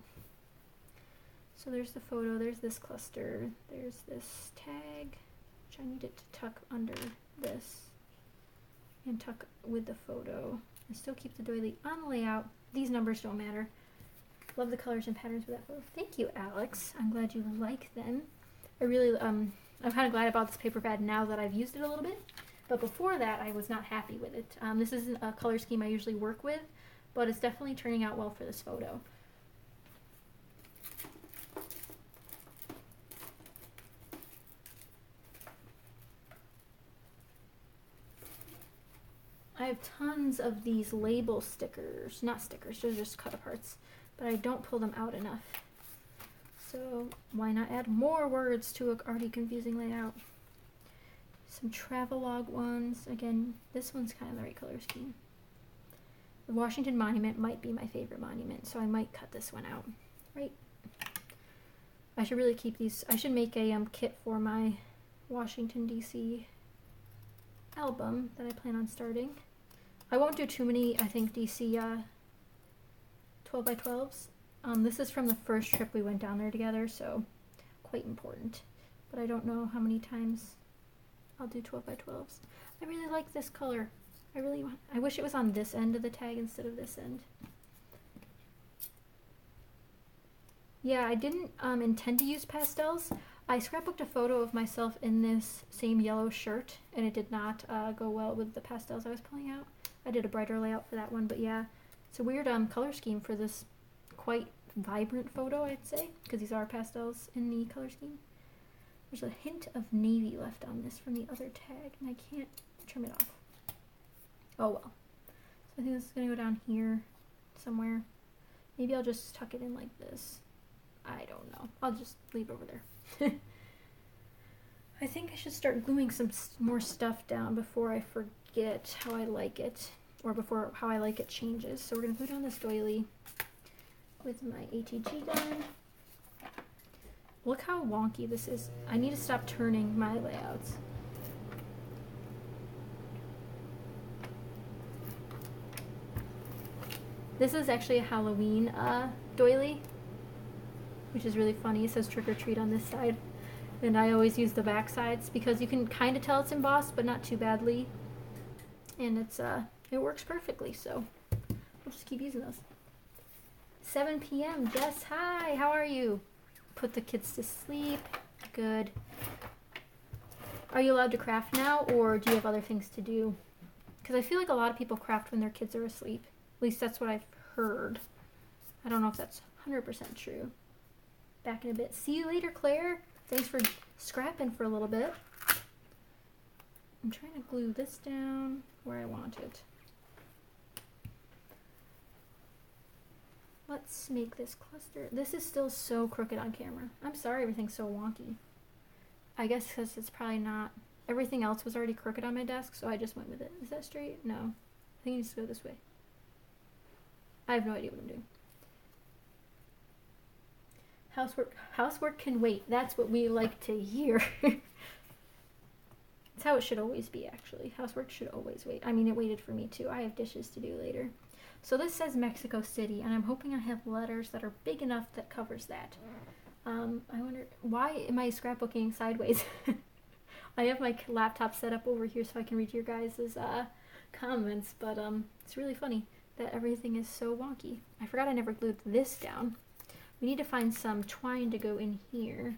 So there's the photo, there's this cluster, there's this tag, which I need it to tuck under this and tuck with the photo and still keep the doily on the layout. These numbers don't matter. Love the colors and patterns with that photo. Thank you, Alex. I'm glad you like them. I really, I'm kind of glad about this paper pad now that I've used it a little bit. But before that, I was not happy with it. This isn't a color scheme I usually work with, but it's definitely turning out well for this photo. I have tons of these label stickers, not stickers, they're just cut aparts, but I don't pull them out enough. So why not add more words to an already confusing layout? Some travelogue ones. Again, this one's kind of the right color scheme. The Washington Monument might be my favorite monument, so I might cut this one out. Right? I should really keep these. I should make a kit for my Washington, D.C. album that I plan on starting. I won't do too many, I think, DC 12 by 12s. This is from the first trip we went down there together, so quite important. But I don't know how many times I'll do 12 by 12s. I really like this color. I wish it was on this end of the tag instead of this end. Yeah, I didn't intend to use pastels. I scrapbooked a photo of myself in this same yellow shirt, and it did not go well with the pastels I was pulling out. I did a brighter layout for that one, but yeah, it's a weird color scheme for this quite vibrant photo, I'd say, because these are pastels in the color scheme. There's a hint of navy left on this from the other tag, and I can't trim it off. Oh well. So I think this is going to go down here somewhere. Maybe I'll just tuck it in like this. I don't know. I'll just leave it over there. I think I should start gluing some more stuff down before I forget how I like it, or before how I like it changes. So we're going to glue down this doily with my ATG gun. Look how wonky this is. I need to stop turning my layouts. This is actually a Halloween doily, which is really funny. It says trick or treat on this side. And I always use the back sides because you can kind of tell it's embossed, but not too badly. And it works perfectly, so we'll just keep using those. 7 p.m. Jess, hi, how are you? Put the kids to sleep. Good. Are you allowed to craft now, or do you have other things to do? Because I feel like a lot of people craft when their kids are asleep. At least that's what I've heard. I don't know if that's 100% true. Back in a bit. See you later, Claire. Thanks for scrapping for a little bit. I'm trying to glue this down where I want it. Let's make this cluster. This is still so crooked on camera. I'm sorry everything's so wonky. I guess because it's probably not. Everything else was already crooked on my desk, so I just went with it. Is that straight? No. I think it needs to go this way. I have no idea what I'm doing. Housework can wait. That's what we like to hear. It's how it should always be, actually. Housework should always wait. I mean, it waited for me too. I have dishes to do later. So this says Mexico City, and I'm hoping I have letters that are big enough that covers that. I wonder, why am I scrapbooking sideways? I have my laptop set up over here so I can read your guys' comments, but it's really funny that everything is so wonky. I forgot I never glued this down. We need to find some twine to go in here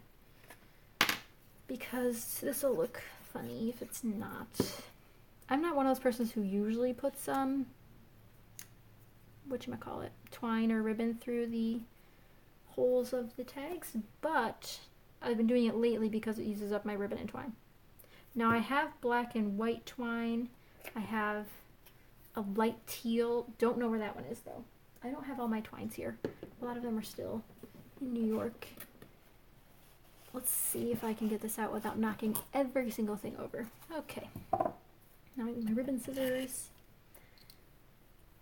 because this will look funny if it's not. I'm not one of those persons who usually puts twine or ribbon through the holes of the tags, but I've been doing it lately because it uses up my ribbon and twine. Now I have black and white twine. I have a light teal. Don't know where that one is though. I don't have all my twines here. A lot of them are still in New York. Let's see if I can get this out without knocking every single thing over. Okay. Now I need my ribbon scissors.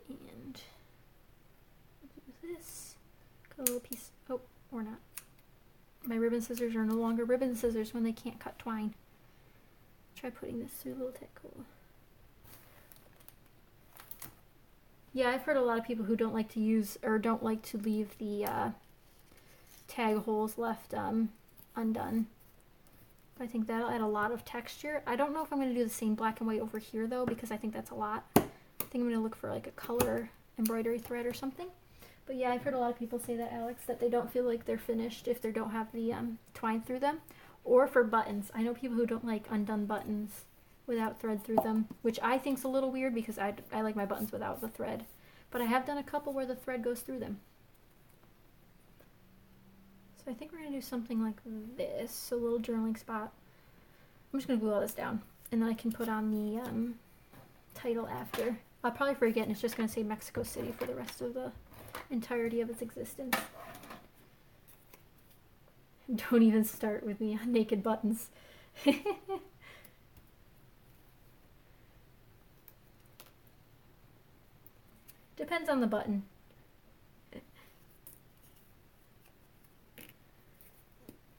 And do this. Got a little piece. Oh, or not. My ribbon scissors are no longer ribbon scissors when they can't cut twine. Try putting this through a little tickle. Yeah, I've heard a lot of people who don't like to use or don't like to leave the tag holes left undone. I think that'll add a lot of texture. I don't know if I'm going to do the same black and white over here though, because I think that's a lot. I think I'm going to look for like a color embroidery thread or something. But yeah, I've heard a lot of people say that, Alex, that they don't feel like they're finished if they don't have the twine through them. Or for buttons. I know people who don't like undone buttons without thread through them, which I think's a little weird because I like my buttons without the thread. But I have done a couple where the thread goes through them. So I think we're going to do something like this, a little journaling spot. I'm just going to glue all this down, and then I can put on the title after. I'll probably forget, and it's just going to say Mexico City for the rest of the entirety of its existence. Don't even start with me on naked buttons. Depends on the button.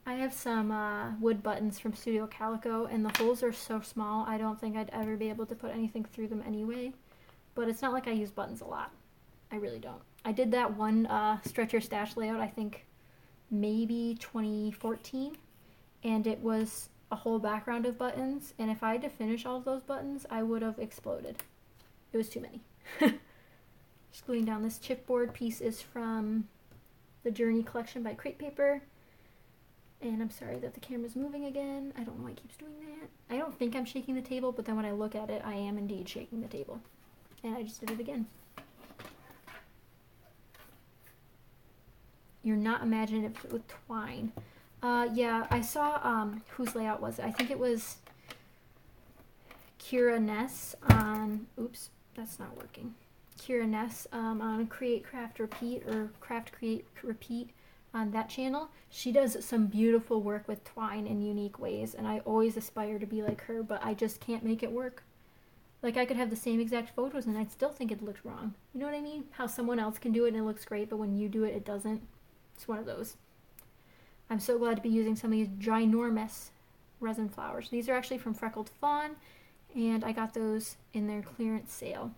I have some wood buttons from Studio Calico, and the holes are so small I don't think I'd ever be able to put anything through them anyway. But it's not like I use buttons a lot. I really don't. I did that one Stretch Your Stash layout, I think maybe 2014, and it was a whole background of buttons, and if I had to finish all of those buttons, I would have exploded. It was too many. Just gluing down. This chipboard piece is from the Journey collection by Crate Paper. And I'm sorry that the camera's moving again. I don't know why it keeps doing that. I don't think I'm shaking the table, but then when I look at it, I am indeed shaking the table. And I just did it again. You're not imaginative with twine. Yeah, I saw, whose layout was it? I think it was Kira Ness on, oops, that's not working. Kira Ness on Create, Craft, Repeat, or Craft, Create, Repeat on that channel. She does some beautiful work with twine in unique ways, and I always aspire to be like her, but I just can't make it work. Like, I could have the same exact photos and I'd still think it looked wrong. You know what I mean? How someone else can do it and it looks great, but when you do it, it doesn't. It's one of those. I'm so glad to be using some of these ginormous resin flowers. These are actually from Freckled Fawn, and I got those in their clearance sale.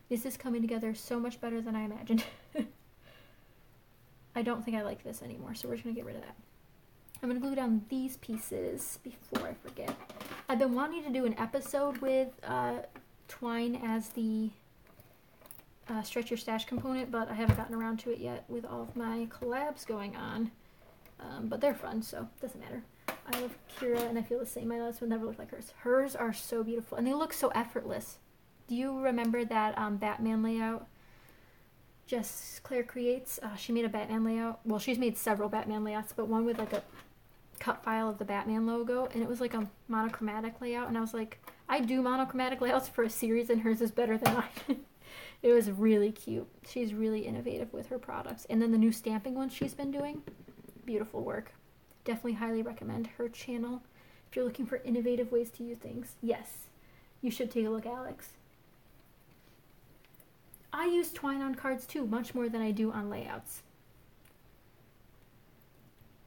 This is coming together so much better than I imagined. I don't think I like this anymore, so we're just going to get rid of that. I'm going to glue down these pieces before I forget. I've been wanting to do an episode with twine as the Stretch Your Stash component, but I haven't gotten around to it yet with all of my collabs going on. But they're fun, so it doesn't matter. I love Kira, and I feel the same. My last one never looked like hers. Hers are so beautiful, and they look so effortless. Do you remember that Batman layout Jess Claire creates? She made a Batman layout. Well, she's made several Batman layouts, but one with like a cut file of the Batman logo, and it was like a monochromatic layout, and I was like, I do monochromatic layouts for a series, and hers is better than mine. It was really cute. She's really innovative with her products. And then the new stamping ones she's been doing, beautiful work. Definitely highly recommend her channel if you're looking for innovative ways to use things. Yes, you should take a look, Alex. I use twine on cards too, much more than I do on layouts.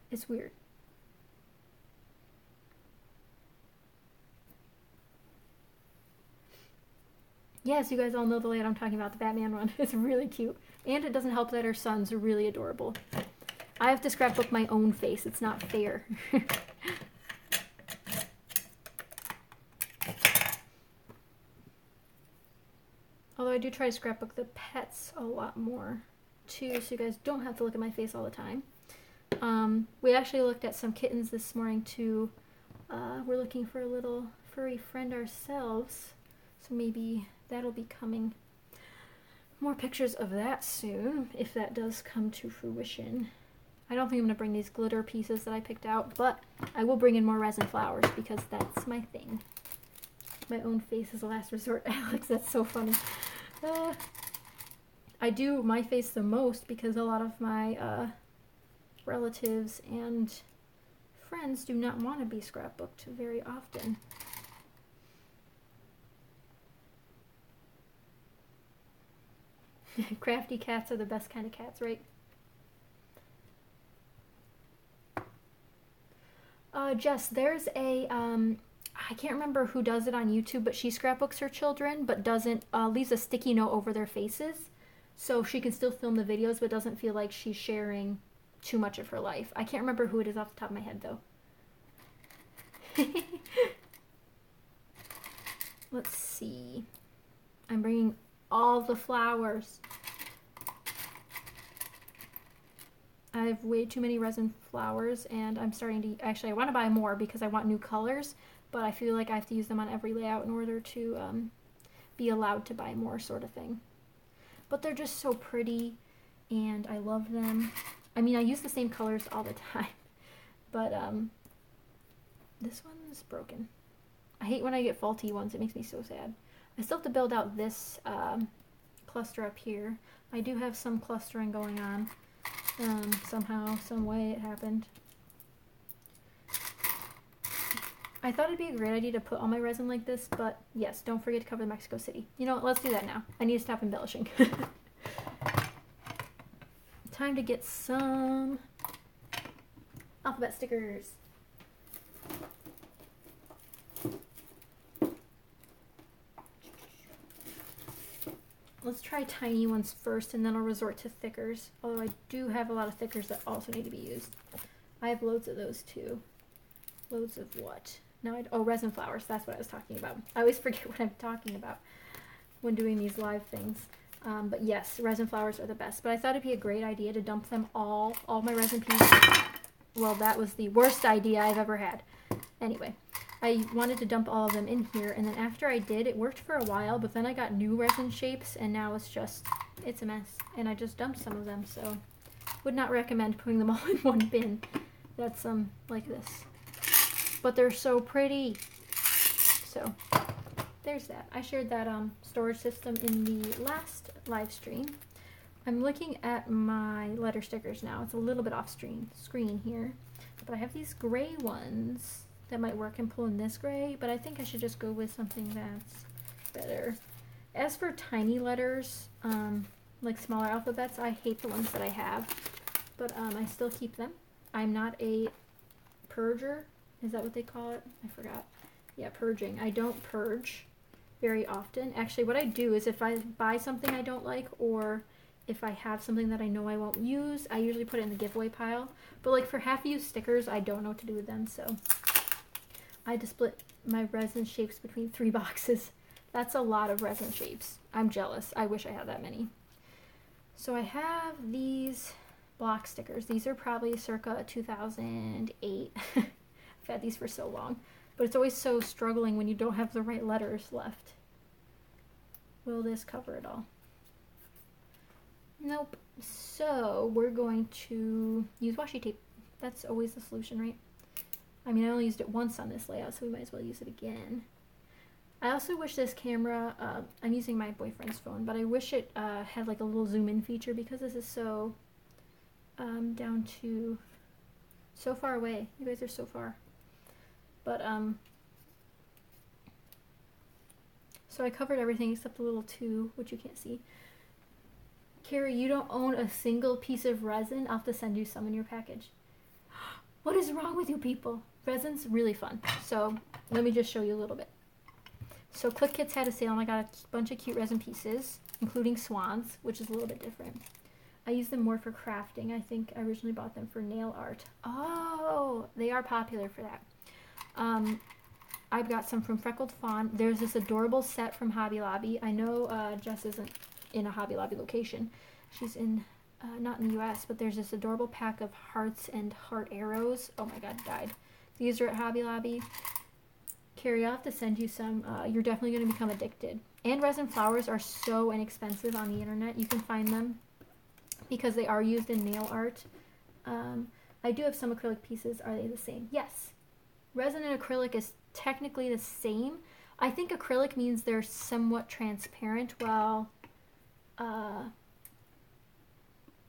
It's weird. Yes, you guys all know the layout I'm talking about, the Batman one. It's really cute. And it doesn't help that her son's really adorable. I have to scrapbook my own face. It's not fair. Although I do try to scrapbook the pets a lot more too, so you guys don't have to look at my face all the time. We actually looked at some kittens this morning too. We're looking for a little furry friend ourselves, so maybe that'll be coming. More pictures of that soon, if that does come to fruition. I don't think I'm going to bring these glitter pieces that I picked out, but I will bring in more resin flowers because that's my thing. My own face is a last resort, Alex. That's so funny. I do my face the most because a lot of my relatives and friends do not want to be scrapbooked very often. Crafty cats are the best kind of cats, right? Jess, there's a, I can't remember who does it on YouTube, but she scrapbooks her children, but doesn't, leaves a sticky note over their faces, so she can still film the videos, but doesn't feel like she's too much of her life. I can't remember who it is off the top of my head though. Let's see. I'm bringing all the flowers. I have way too many resin flowers, and I'm starting to, actually I want to buy more because I want new colors, but I feel like I have to use them on every layout in order to be allowed to buy more, sort of thing. But they're just so pretty, and I love them. I mean, I use the same colors all the time, but this one's broken. I hate when I get faulty ones. It makes me so sad. I still have to build out this cluster up here. I do have some clustering going on. Somehow, some way it happened. I thought it'd be a great idea to put all my resin like this, but yes, don't forget to cover Mexico City. You know what, let's do that now. I need to stop embellishing. Time to get some alphabet stickers. Let's try tiny ones first, and then I'll resort to thickers. Although I do have a lot of thickers that also need to be used. I have loads of those too. Loads of what? Now oh, resin flowers. That's what I was talking about. I always forget what I'm talking about when doing these live things. But yes, resin flowers are the best. But I thought it'd be a great idea to dump them all my resin pieces. Well, that was the worst idea I've ever had. Anyway. I wanted to dump all of them in here, and then after I did, it worked for a while, but then I got new resin shapes, and now it's a mess, and I just dumped some of them, so would not recommend putting them all in one bin. That's like this. But they're so pretty. So there's that. I shared that storage system in the last live stream. I'm looking at my letter stickers now. It's a little bit off screen here, but I have these gray ones that might work and pull in this gray, but I think I should just go with something that's better. As for tiny letters, like smaller alphabets, I hate the ones that I have, but I still keep them. I'm not a purger. Is that what they call it? I forgot. Yeah, purging. I don't purge very often. Actually, what I do is if I buy something I don't like, or if I have something that I know I won't use, I usually put it in the giveaway pile. But like for half-used stickers, I don't know what to do with them, so I had to split my resin shapes between 3 boxes. That's a lot of resin shapes. I'm jealous. I wish I had that many. So I have these block stickers. These are probably circa 2008. I've had these for so long. But it's always so struggling when you don't have the right letters left. Will this cover it all? Nope. So we're going to use washi tape. That's always the solution, right? I mean, I only used it once on this layout, so we might as well use it again. I also wish this camera, I'm using my boyfriend's phone, but I wish it had like a little zoom in feature, because this is so down to so far away. You guys are so far. But so I covered everything except the little 2, which you can't see. Carrie, you don't own a single piece of resin. I'll have to send you some in your package. What is wrong with you people? Resin's really fun. So let me just show you a little bit. So Click Kits had a sale, and I got a bunch of cute resin pieces, including swans, which is a little bit different. I use them more for crafting. I think I originally bought them for nail art. Oh, they are popular for that. I've got some from Freckled Fawn. There's this adorable set from Hobby Lobby. I know Jess isn't in a Hobby Lobby location. She's in not in the US, but there's this adorable pack of hearts and heart arrows. Oh my god, died. These are at Hobby Lobby. Carrie, I'll have to send you some. You're definitely going to become addicted. And resin flowers are so inexpensive on the internet. You can find them because they are used in nail art. I do have some acrylic pieces. Are they the same? Yes. Resin and acrylic is technically the same. I think acrylic means they're somewhat transparent, while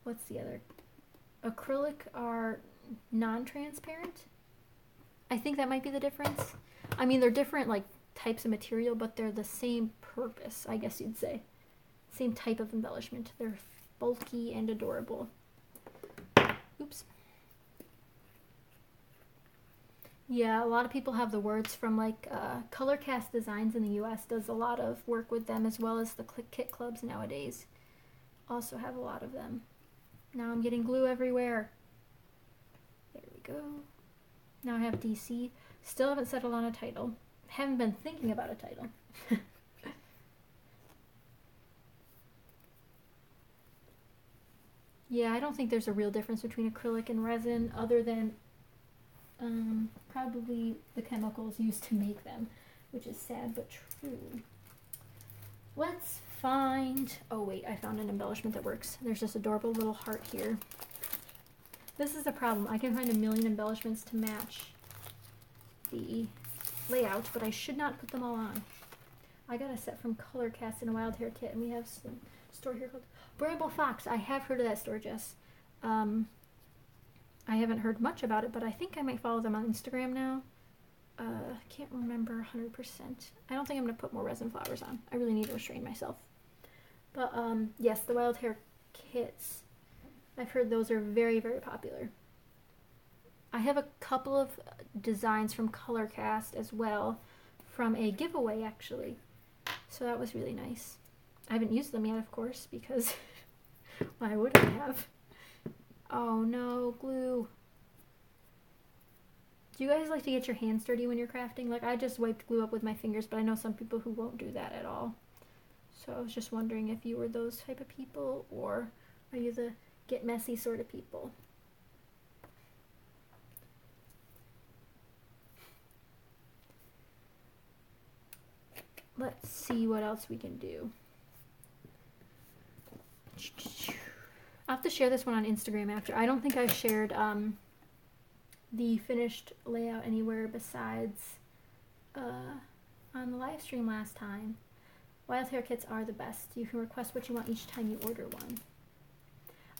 what's the other? Acrylic are non-transparent. I think that might be the difference. I mean, they're different like types of material, but they're the same purpose, I guess you'd say. Same type of embellishment. They're bulky and adorable. Oops. Yeah, a lot of people have the words from like Color Cast Designs in the US does a lot of work with them, as well as the Click Kit clubs nowadays also have a lot of them. Now I'm getting glue everywhere. go. Now I have DC. Still haven't settled on a title. Haven't been thinking about a title. Yeah, I don't think there's a real difference between acrylic and resin other than probably the chemicals used to make them, which is sad but true. Let's find, oh wait, I found an embellishment that works. There's this adorable little heart here. This is the problem. I can find a million embellishments to match the layout, but I should not put them all on. I got a set from Color Cast in a Wild Hair kit, and we have some store here called Bramble Fox. I have heard of that store, Jess. I haven't heard much about it, but I think I might follow them on Instagram now. Can't remember 100%. I don't think I'm going to put more resin flowers on. I really need to restrain myself. But yes, the Wild Hair kits, I've heard those are very, very popular. I have a couple of designs from Color Cast as well, from a giveaway actually. So that was really nice. I haven't used them yet, of course, because why would I have? Oh no, glue. Do you guys like to get your hands dirty when you're crafting? Like, I just wiped glue up with my fingers, but I know some people who won't do that at all. So I was just wondering if you were those type of people, or are you the get messy sort of people? Let's see what else we can do. I'll have to share this one on Instagram after. I don't think I shared the finished layout anywhere besides on the live stream last time. Wild Hair kits are the best. You can request what you want each time you order one.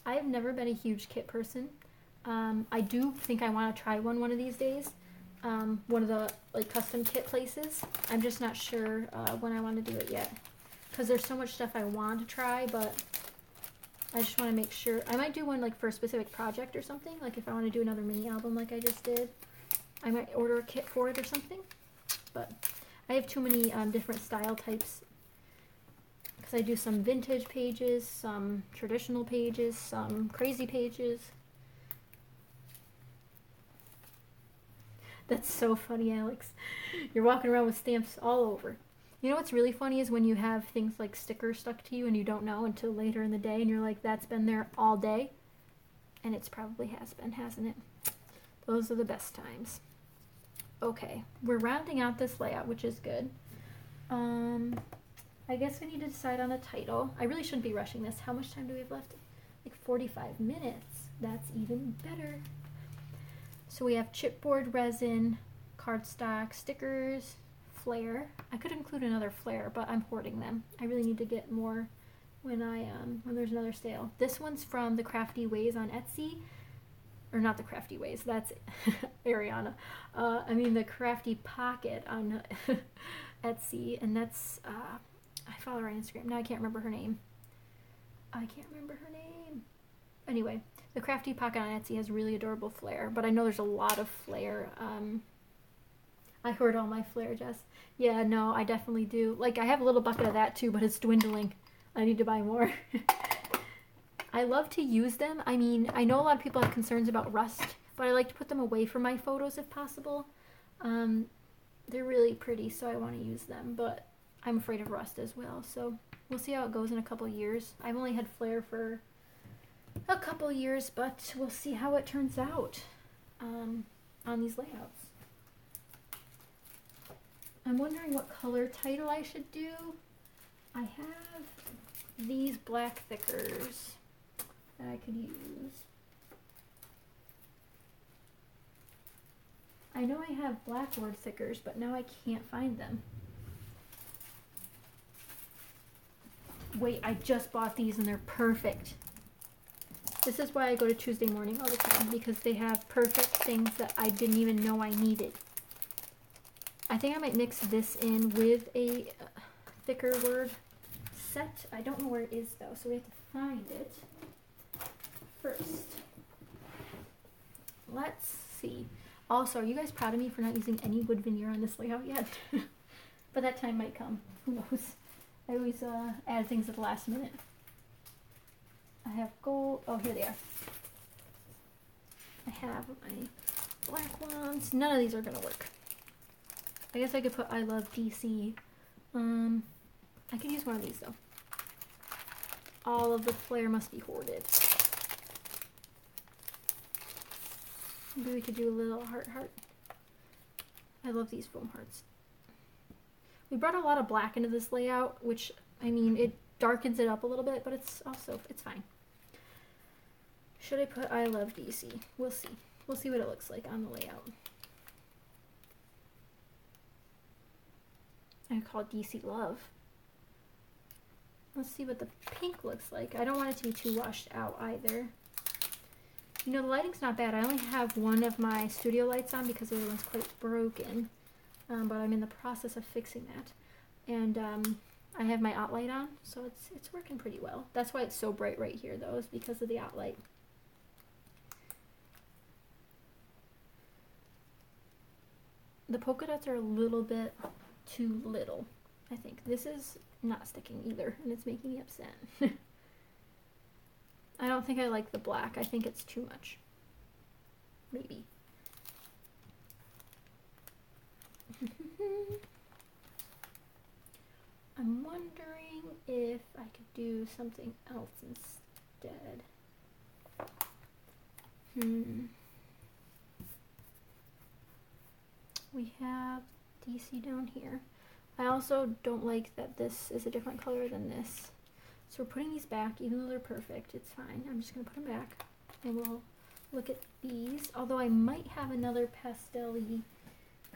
I've never been a huge kit person. I do think I want to try one of these days. One of the like custom kit places. I'm just not sure when I want to do it yet, because there's so much stuff I want to try, but I just want to make sure. I might do one like for a specific project or something, like if I want to do another mini album like I just did, I might order a kit for it or something. But I have too many different style types, because I do some vintage pages, some traditional pages, some crazy pages. That's so funny, Alex. You're walking around with stamps all over. You know what's really funny is when you have things like stickers stuck to you and you don't know until later in the day, and you're like, that's been there all day. And it's probably has been, hasn't it? Those are the best times. Okay, we're rounding out this layout, which is good. I guess we need to decide on a title. I really shouldn't be rushing this. How much time do we have left? Like 45 minutes. That's even better. So we have chipboard resin, cardstock, stickers, flare. I could include another flare, but I'm hoarding them. I really need to get more when there's another sale. This one's from the Crafty Ways on Etsy, or not the Crafty Ways. That's Ariana. I mean the Crafty Pocket on Etsy, and that's I follow her on Instagram. Now I can't remember her name. Anyway, the Crafty Pocket on Etsy has really adorable flare, but I know there's a lot of flare. I hoard all my flare, Jess. Yeah, no, I definitely do. Like, I have a little bucket of that too, but it's dwindling. I need to buy more. I love to use them. I mean, I know a lot of people have concerns about rust, but I like to put them away from my photos if possible. They're really pretty, so I want to use them, but I'm afraid of rust as well, so we'll see how it goes in a couple years. I've only had flare for a couple years, but we'll see how it turns out on these layouts. I'm wondering what color title I should do. I have these black thickers that I could use. I know I have blackboard thickers, but now I can't find them. Wait, I just bought these and they're perfect. This is why I go to Tuesday morning all the time, because they have perfect things that I didn't even know I needed. I think I might mix this in with a thicker word set. I don't know where it is though, so we have to find it first. Let's see. Also, are you guys proud of me for not using any wood veneer on this layout yet? But that time might come. Who knows? I always add things at the last minute. I have gold. Oh, here they are. I have my black ones. None of these are gonna work. I guess I could put I love DC. I could use one of these though. All of the flair must be hoarded. Maybe we could do a little heart. I love these foam hearts. We brought a lot of black into this layout, which, I mean, it darkens it up a little bit, but it's fine. Should I put I love DC? We'll see. We'll see what it looks like on the layout. I call it DC Love. Let's see what the pink looks like. I don't want it to be too washed out either. You know, the lighting's not bad. I only have one of my studio lights on because the other one's quite broken. But I'm in the process of fixing that. And I have my OT light on, so it's working pretty well. That's why it's so bright right here, though, is because of the OT light. The polka dots are a little bit too little, I think. This is not sticking either, and it's making me upset. I don't think I like the black. I think it's too much. Maybe. I'm wondering if I could do something else instead. We have DC down here. I also don't like that this is a different color than this. So we're putting these back, even though they're perfect. It's fine. I'm just going to put them back. And we'll look at these. Although I might have another pastel-y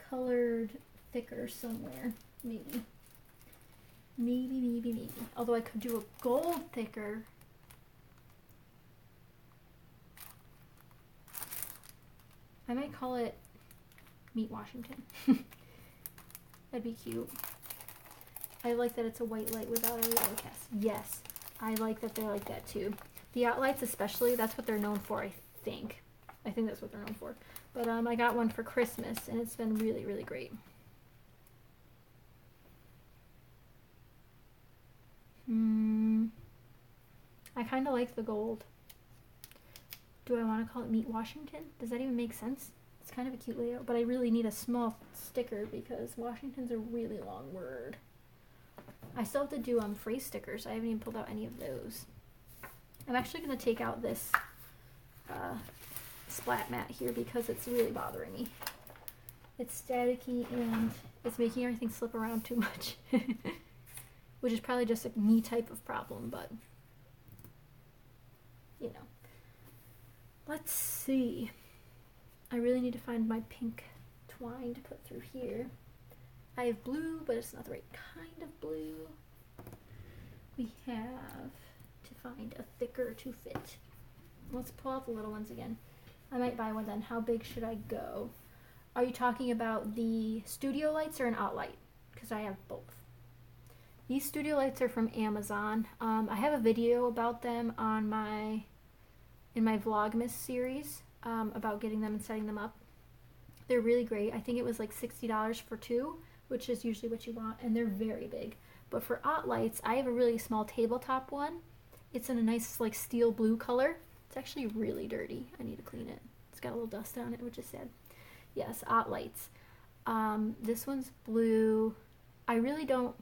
colored thicker somewhere. Maybe. Maybe. Although I could do a gold thicker. I might call it Meet Washington. That'd be cute. I like that it's a white light without a yellow cast. Yes, I like that they're like that too. The OT lights especially, that's what they're known for, I think. I think that's what they're known for. But I got one for Christmas and it's been really, really great. I kind of like the gold. Do I want to call it Meet Washington? Does that even make sense? It's kind of a cute layout, but I really need a small sticker because Washington's a really long word. I still have to do phrase stickers. I haven't even pulled out any of those. I'm actually going to take out this splat mat here because it's really bothering me. It's staticky and it's making everything slip around too much. Which is probably just a me type of problem, but you know. Let's see. I really need to find my pink twine to put through here. I have blue, but it's not the right kind of blue. We have to find a thicker to fit. Let's pull out the little ones again. I might buy one then. How big should I go? Are you talking about the studio lights or an OT light? Because I have both. These studio lights are from Amazon. I have a video about them on in my Vlogmas series about getting them and setting them up. They're really great. I think it was like $60 for two, which is usually what you want, and they're very big. But for OT lights, I have a really small tabletop one. It's in a nice like steel blue color. It's actually really dirty. I need to clean it. It's got a little dust on it, which is sad. Yes, OT lights. This one's blue. I really don't...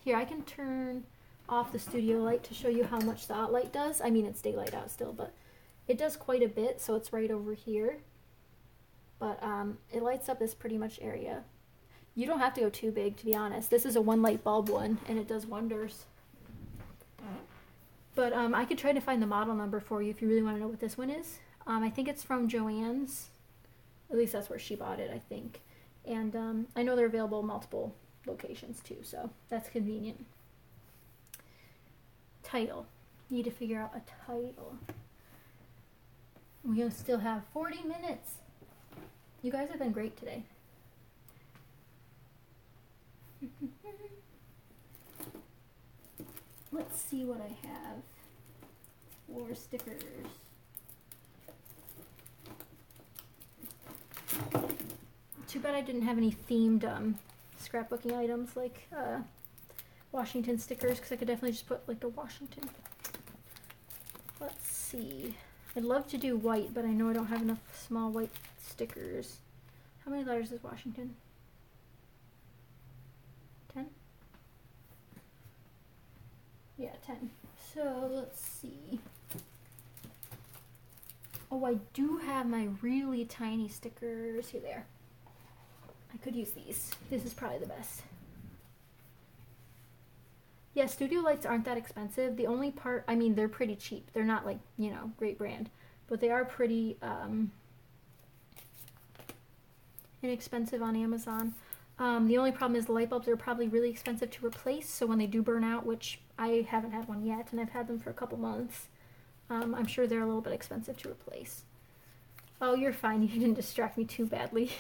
Here, I can turn off the studio light to show you how much the OT light does. I mean, it's daylight out still, but it does quite a bit, so it's right over here. But it lights up this pretty much area. You don't have to go too big, to be honest. This is a one light bulb one, and it does wonders. But I could try to find the model number for you if you really want to know what this one is. I think it's from Joann's. At least that's where she bought it, I think. And I know they're available in multiple locations too, so that's convenient. Title. Need to figure out a title. We'll still have 40 minutes. You guys have been great today. Let's see what I have for stickers. Too bad I didn't have any themed scrapbooking items like Washington stickers, because I could definitely just put like the Washington. Let's see. I'd love to do white, but I know I don't have enough small white stickers. How many letters is Washington? 10? Yeah, 10. So let's see. Oh, I do have my really tiny stickers. Here they are. I could use these. This is probably the best. Yeah, studio lights aren't that expensive. The only part, I mean, they're pretty cheap. They're not like, you know, great brand, but they are pretty inexpensive on Amazon. The only problem is the light bulbs are probably really expensive to replace, so when they do burn out, which I haven't had one yet, and I've had them for a couple months, I'm sure they're a little bit expensive to replace. Oh, you're fine. You didn't distract me too badly.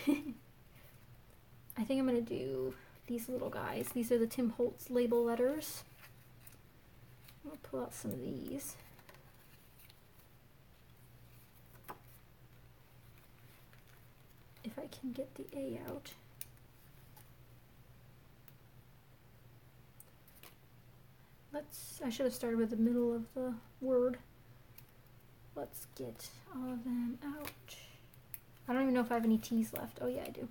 I think I'm going to do these little guys. These are the Tim Holtz label letters. I'll pull out some of these. If I can get the A out. I should have started with the middle of the word. Let's get all of them out. I don't even know if I have any T's left. Oh yeah, I do.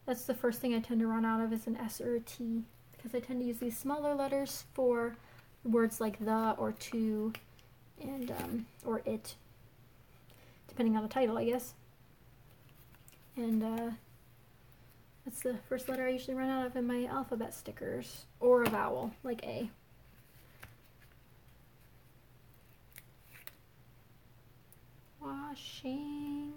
That's the first thing I tend to run out of is an S or a T, because I tend to use these smaller letters for words like the or to and or it, depending on the title, I guess. And that's the first letter I usually run out of in my alphabet stickers, or a vowel like A. Washington.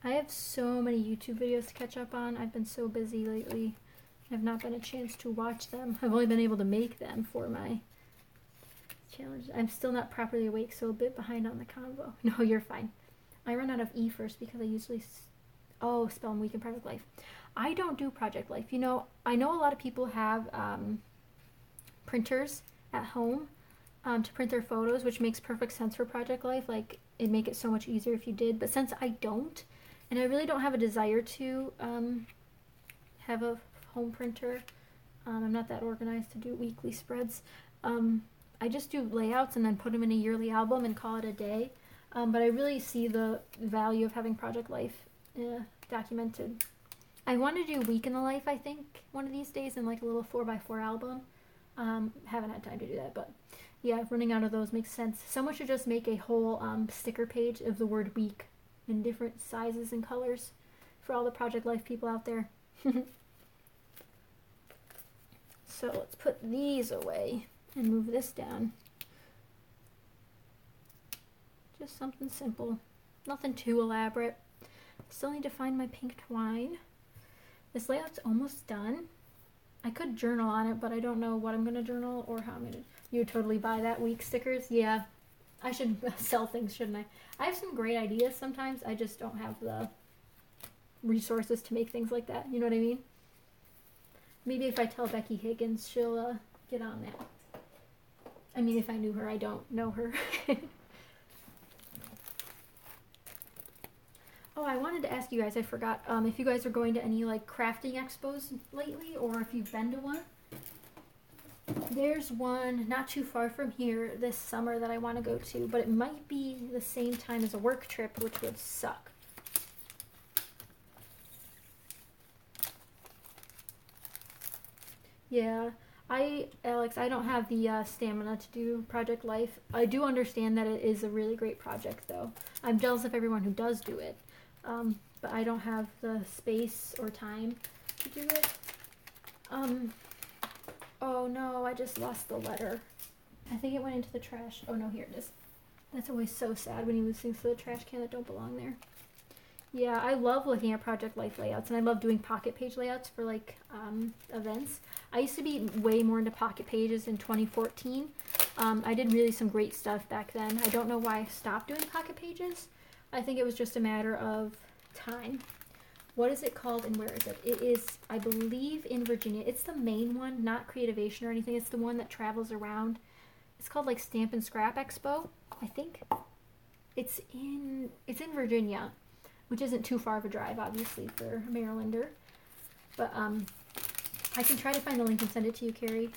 I have so many YouTube videos to catch up on. I've been so busy lately. I've not been a chance to watch them. I've only been able to make them for my challenge. I'm still not properly awake, so a bit behind on the convo. No, you're fine. I run out of E first because I usually spell and week in Project Life. I don't do Project Life. You know, I know a lot of people have printers at home to print their photos, which makes perfect sense for Project Life. Like, it'd make it so much easier if you did. But since I don't, and I really don't have a desire to have a home printer, I'm not that organized to do weekly spreads. I just do layouts and then put them in a yearly album and call it a day. But I really see the value of having Project Life documented. I want to do Week in the Life, I think, one of these days in like a little 4x4 album. Haven't had time to do that, but yeah, running out of those makes sense. Someone should just make a whole sticker page of the word week in different sizes and colors for all the Project Life people out there. So let's put these away and move this down. Just something simple, nothing too elaborate. Still need to find my pink twine. This layout's almost done. I could journal on it, but I don't know what I'm going to journal or how I'm going to. You would totally buy that week stickers? Yeah. I should sell things, shouldn't I? I have some great ideas sometimes. I just don't have the resources to make things like that. You know what I mean? Maybe if I tell Becky Higgins, she'll get on that. I mean, if I knew her, I don't know her. Oh, I wanted to ask you guys, I forgot, if you guys are going to any like crafting expos lately, or if you've been to one. There's one not too far from here this summer that I want to go to, but it might be the same time as a work trip, which would suck. Yeah, Alex, I don't have the stamina to do Project Life. I do understand that it is a really great project, though. I'm jealous of everyone who does do it, but I don't have the space or time to do it. Oh no, I just lost the letter. I think it went into the trash. Oh no, here it is. That's always so sad when you lose things to the trash can that don't belong there. Yeah, I love looking at Project Life layouts, and I love doing pocket page layouts for like events. I used to be way more into pocket pages in 2014. I did really some great stuff back then. I don't know why I stopped doing pocket pages. I think it was just a matter of time. What is it called and where is it? It is, I believe, in Virginia. It's the main one, not Creativation or anything. It's the one that travels around. It's called like Stamp and Scrap Expo, I think. It's in Virginia, which isn't too far of a drive, obviously, for a Marylander. But I can try to find the link and send it to you, Carrie.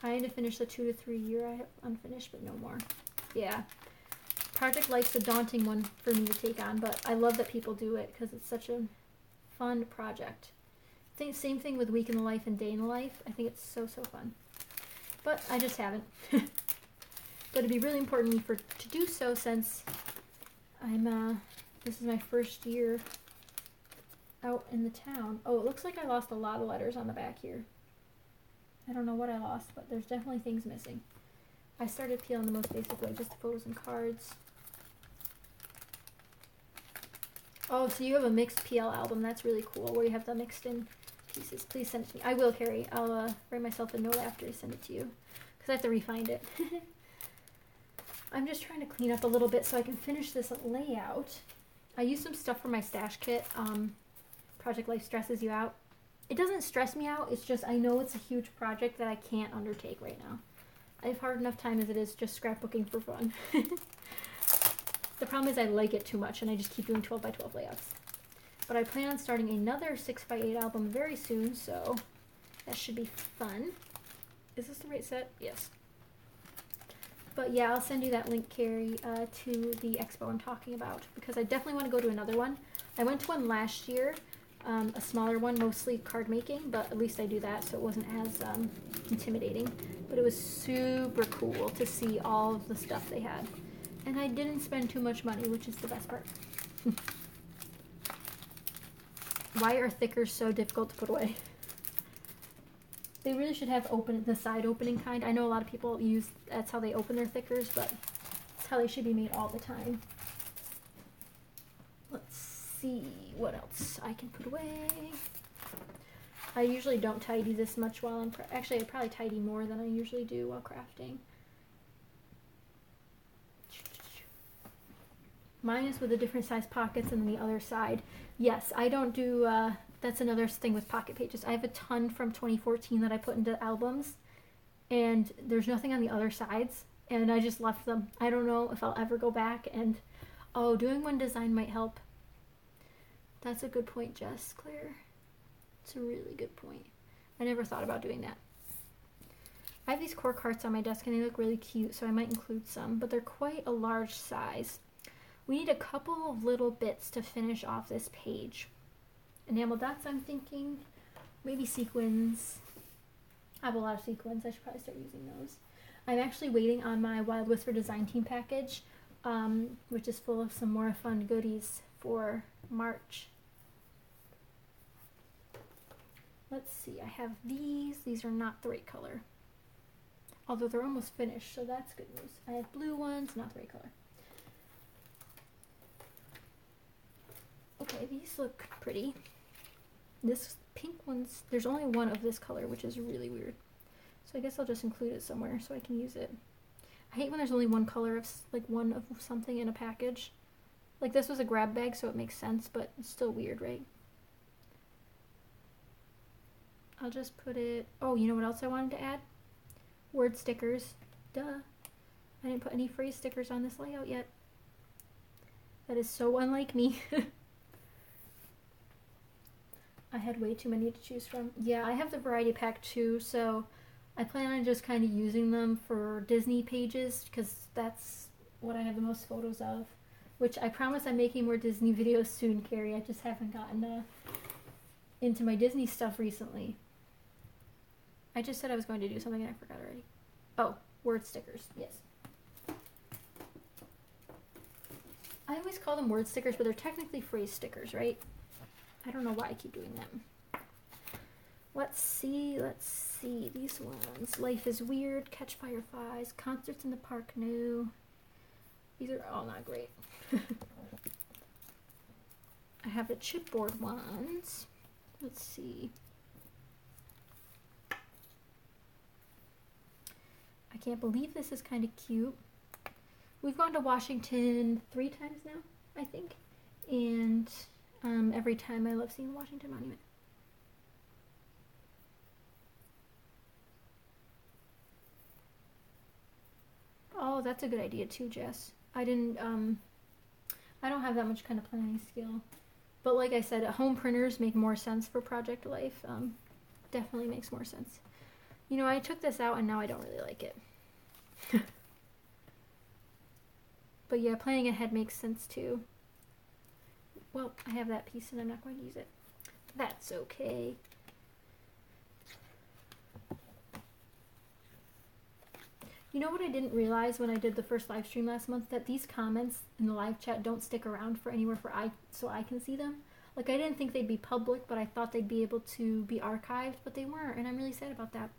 I had to finish the 2 to 3 year. I have unfinished, but no more. Yeah. Project Life's a daunting one for me to take on, but I love that people do it because it's such a fun project. I think same thing with Week in the Life and Day in the Life. I think it's so fun. But I just haven't. But it'd be really important to do so since I'm this is my first year out in the town. Oh, it looks like I lost a lot of letters on the back here. I don't know what I lost, but there's definitely things missing. I started peeling the most basic way, just the photos and cards. Oh, so you have a mixed PL album. That's really cool, where you have the mixed in pieces. Please send it to me. I will, Carrie. I'll write myself a note after I send it to you, because I have to refind it. I'm just trying to clean up a little bit so I can finish this layout. I used some stuff from my stash kit. Project Life stresses you out. It doesn't stress me out. It's just I know it's a huge project that I can't undertake right now. I have hard enough time as it is just scrapbooking for fun. The problem is I like it too much and I just keep doing 12 by 12 layouts. But I plan on starting another 6 by 8 album very soon, so that should be fun. Is this the right set? Yes. But yeah, I'll send you that link, Carrie, to the expo I'm talking about, because I definitely want to go to another one. I went to one last year, a smaller one, mostly card making, but at least I do that, so it wasn't as intimidating. But it was super cool to see all of the stuff they had. And I didn't spend too much money, which is the best part. Why are thickers so difficult to put away? They really should have the side opening kind. I know a lot of people that's how they open their thickers, but it's how they should be made all the time. Let's see what else I can put away. I usually don't tidy this much while I'm actually I probably tidy more than I usually do while crafting. Mine is with the different size pockets and then the other side. Yes, I don't do, that's another thing with pocket pages. I have a ton from 2014 that I put into albums, and there's nothing on the other sides, and I just left them. I don't know if I'll ever go back, and, oh, doing one design might help. That's a good point, Jess, Claire. It's a really good point. I never thought about doing that. I have these cork hearts on my desk, and they look really cute, so I might include some, but they're quite a large size. We need a couple of little bits to finish off this page. Enamel dots, I'm thinking. Maybe sequins. I have a lot of sequins. I should probably start using those. I'm actually waiting on my Wild Whisper Design Team package, which is full of some more fun goodies for March. Let's see. I have these. These are not the right color. Although they're almost finished, so that's good news. I have blue ones, not the right color. Okay, these look pretty. This pink one's, there's only one of this color, which is really weird. So I guess I'll just include it somewhere so I can use it. I hate when there's only one color of, like, one of something in a package. Like, this was a grab bag, so it makes sense, but it's still weird, right? I'll just put it, oh, you know what else I wanted to add? Word stickers. Duh. I didn't put any phrase stickers on this layout yet. That is so unlike me. I had way too many to choose from. Yeah, I have the variety pack too, so I plan on just kind of using them for Disney pages because that's what I have the most photos of. Which I promise I'm making more Disney videos soon, Carrie. I just haven't gotten into my Disney stuff recently. I just said I was going to do something and I forgot already. Oh, word stickers. Yes. I always call them word stickers, but they're technically phrase stickers, right? I don't know why I keep doing them. Let's see. These ones. Life is Weird, Catch Fireflies, Concerts in the Park, no. These are all not great. I have the chipboard ones. Let's see. I can't believe this is kind of cute. We've gone to Washington 3 times now, I think. And every time I love seeing the Washington Monument. Oh, that's a good idea too, Jess. I don't have that much kind of planning skill. But like I said, home printers make more sense for Project Life. Definitely makes more sense. You know, I took this out and now I don't really like it. But yeah, planning ahead makes sense too. Well, I have that piece and I'm not going to use it. That's okay. You know what I didn't realize when I did the first live stream last month? That these comments in the live chat don't stick around for anywhere so I can see them. Like, I didn't think they'd be public, but I thought they'd be able to be archived, but they weren't, and I'm really sad about that.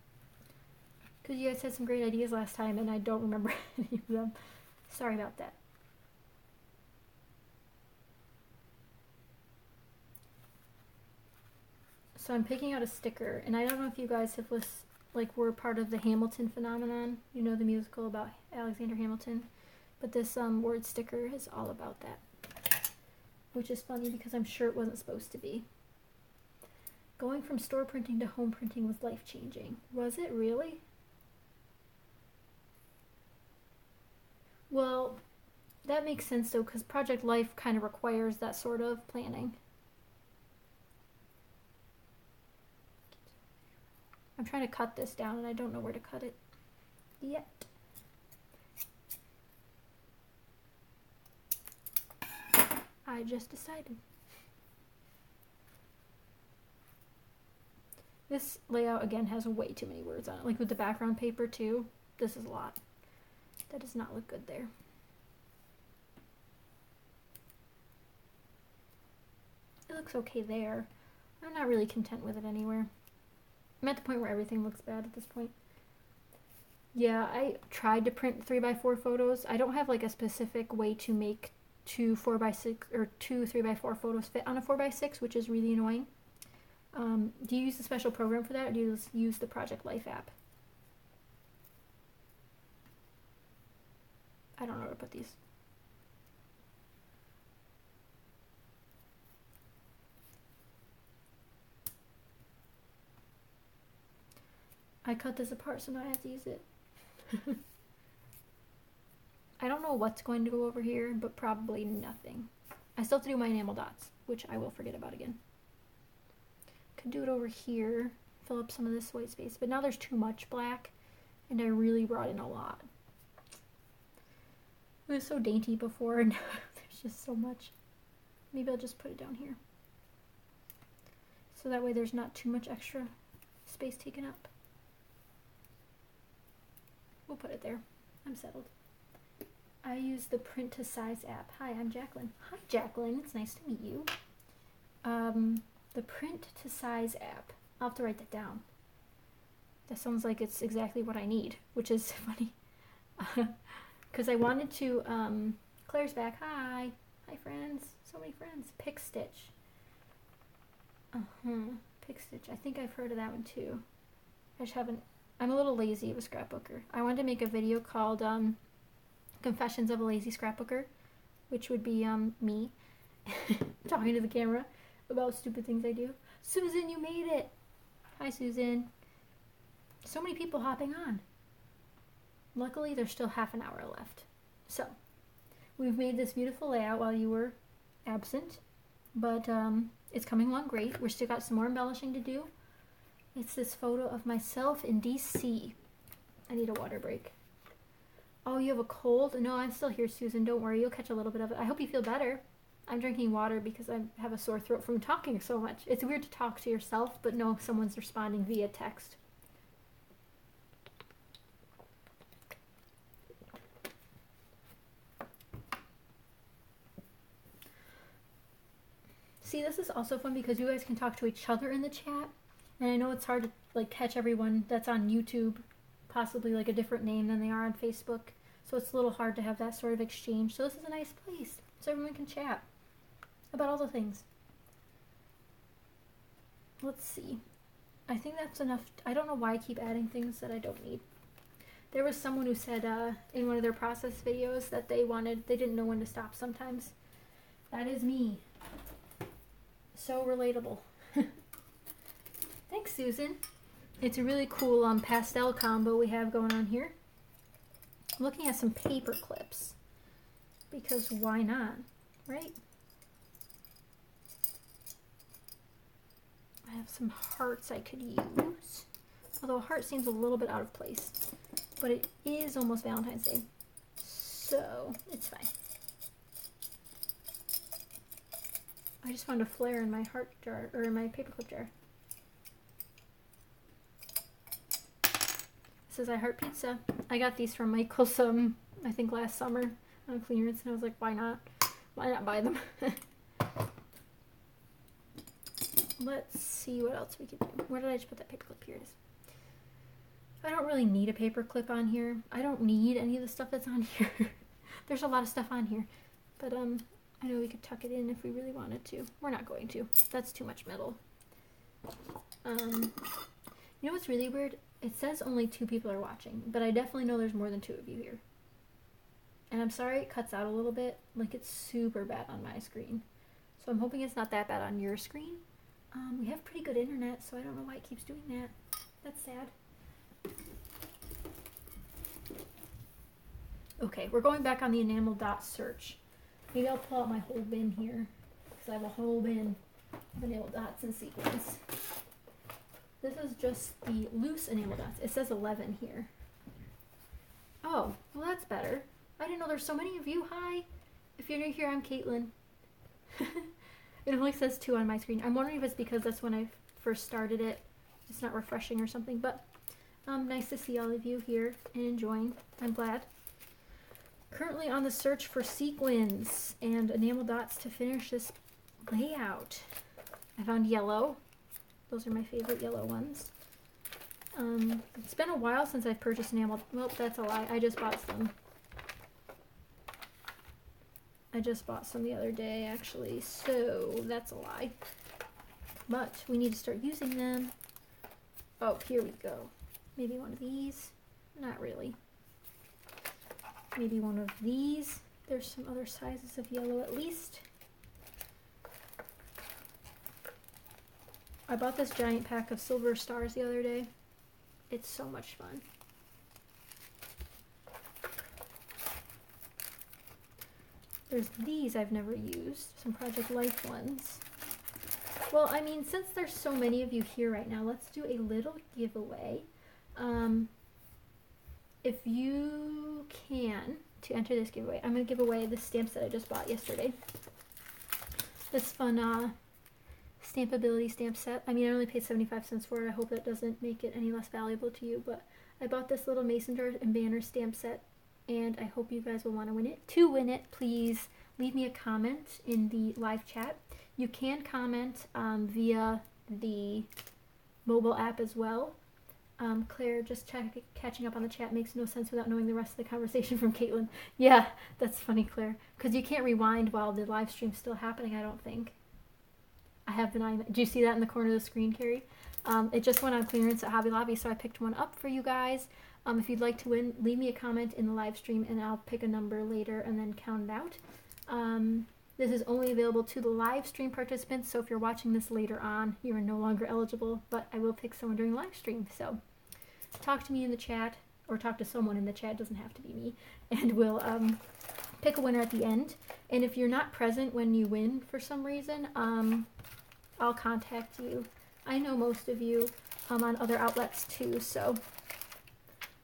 Because you guys had some great ideas last time, and I don't remember any of them. Sorry about that. So I'm picking out a sticker, and I don't know if you guys have were part of the Hamilton phenomenon. You know, the musical about Alexander Hamilton. But this word sticker is all about that. Which is funny because I'm sure it wasn't supposed to be. Going from store printing to home printing was life-changing. Was it really? Well, that makes sense though, because Project Life kind of requires that sort of planning. I'm trying to cut this down and I don't know where to cut it yet. I just decided. This layout again has way too many words on it. Like with the background paper too. This is a lot. That does not look good there. It looks okay there. I'm not really content with it anywhere. I'm at the point where everything looks bad at this point. Yeah, I tried to print 3x4 photos. I don't have like a specific way to make two 4x6 or two 3x4 photos fit on a 4x6, which is really annoying. Do you use a special program for that, or do you just use the Project Life app? I don't know where to put these. I cut this apart, so now I have to use it. I don't know what's going to go over here, but probably nothing. I still have to do my enamel dots, which I will forget about again. Could do it over here, fill up some of this white space, but now there's too much black, and I really brought in a lot. It was so dainty before, and there's just so much. Maybe I'll just put it down here. So that way there's not too much extra space taken up. We'll put it there. I'm settled. I use the print to size app. Hi, I'm Jacqueline. Hi, Jacqueline. It's nice to meet you. The print to size app. I'll have to write that down. That sounds like it's exactly what I need, which is funny. Because I wanted to, Claire's back. Hi. Hi, friends. So many friends. Pick Stitch. Pick Stitch. I think I've heard of that one too. I just haven't. I'm a little lazy of a scrapbooker. I wanted to make a video called Confessions of a Lazy Scrapbooker, which would be me talking to the camera about stupid things I do. Susan, you made it! Hi, Susan. So many people hopping on. Luckily, there's still half an hour left. So, we've made this beautiful layout while you were absent, but it's coming along great. We're still got some more embellishing to do. It's this photo of myself in DC. I need a water break. Oh, you have a cold? No, I'm still here, Susan. Don't worry. You'll catch a little bit of it. I hope you feel better. I'm drinking water because I have a sore throat from talking so much. It's weird to talk to yourself, but no, someone's responding via text. See, this is also fun because you guys can talk to each other in the chat. And I know it's hard to like catch everyone that's on YouTube, possibly like a different name than they are on Facebook. So it's a little hard to have that sort of exchange. So this is a nice place so everyone can chat about all the things. Let's see. I think that's enough. I don't know why I keep adding things that I don't need. There was someone who said in one of their process videos that they didn't know when to stop sometimes. That is me. So relatable. Thanks, Susan. It's a really cool pastel combo we have going on here. I'm looking at some paper clips because why not, right? I have some hearts I could use. Although a heart seems a little bit out of place. But it is almost Valentine's Day. So, it's fine. I just found a flare in my heart jar, or in my paperclip jar. This is I Heart Pizza. I got these from Michael's, I think last summer on clearance, and I was like, why not? Why not buy them? Let's see what else we can do. Where did I just put that paperclip? Here it is. I don't really need a paperclip on here. I don't need any of the stuff that's on here. There's a lot of stuff on here. But I know we could tuck it in if we really wanted to. We're not going to. That's too much metal. You know what's really weird? It says only 2 people are watching, but I definitely know there's more than 2 of you here. And I'm sorry it cuts out a little bit. Like, it's super bad on my screen. So I'm hoping it's not that bad on your screen. We have pretty good internet, so I don't know why it keeps doing that. That's sad. Okay, we're going back on the enamel dot search. Maybe I'll pull out my whole bin here, because I have a whole bin of enamel dots and sequins. This is just the loose enamel dots. It says 11 here. Oh, well that's better. I didn't know there's so many of you. Hi. If you're new here, I'm Caitlin. It only says 2 on my screen. I'm wondering if it's because that's when I first started it. It's not refreshing or something, but nice to see all of you here and enjoying. I'm glad. Currently on the search for sequins and enamel dots to finish this layout. I found yellow. Those are my favorite yellow ones. It's been a while since I've purchased enamel. Well, that's a lie. I just bought some. I just bought some the other day, actually, so that's a lie. But we need to start using them. Oh, here we go. Maybe one of these. Not really. Maybe one of these. There's some other sizes of yellow at least. I bought this giant pack of silver stars the other day. It's so much fun. There's these I've never used, some Project Life ones. Well, I mean, since there's so many of you here right now, let's do a little giveaway. If you can, to enter this giveaway, I'm going to give away the stamps that I just bought yesterday. This fun Stampability stamp set. I mean, I only paid 75 cents for it. I hope that doesn't make it any less valuable to you, but I bought this little mason jar and banner stamp set, and I hope you guys will want to win it. To win it, please leave me a comment in the live chat. You can comment via the mobile app as well. Claire, just catching up on the chat makes no sense without knowing the rest of the conversation from Caitlin. Yeah, that's funny, Claire, because you can't rewind while the live stream's still happening, I don't think. I have been eyeing that. Do you see that in the corner of the screen, Carrie? It just went on clearance at Hobby Lobby, so I picked one up for you guys. If you'd like to win, leave me a comment in the live stream, and I'll pick a number later and then count it out. This is only available to the live stream participants, so if you're watching this later on, you are no longer eligible, but I will pick someone during the live stream. So talk to me in the chat, or talk to someone in the chat, it doesn't have to be me, and we'll pick a winner at the end. And if you're not present when you win for some reason, I'll contact you. I know most of you on other outlets too, so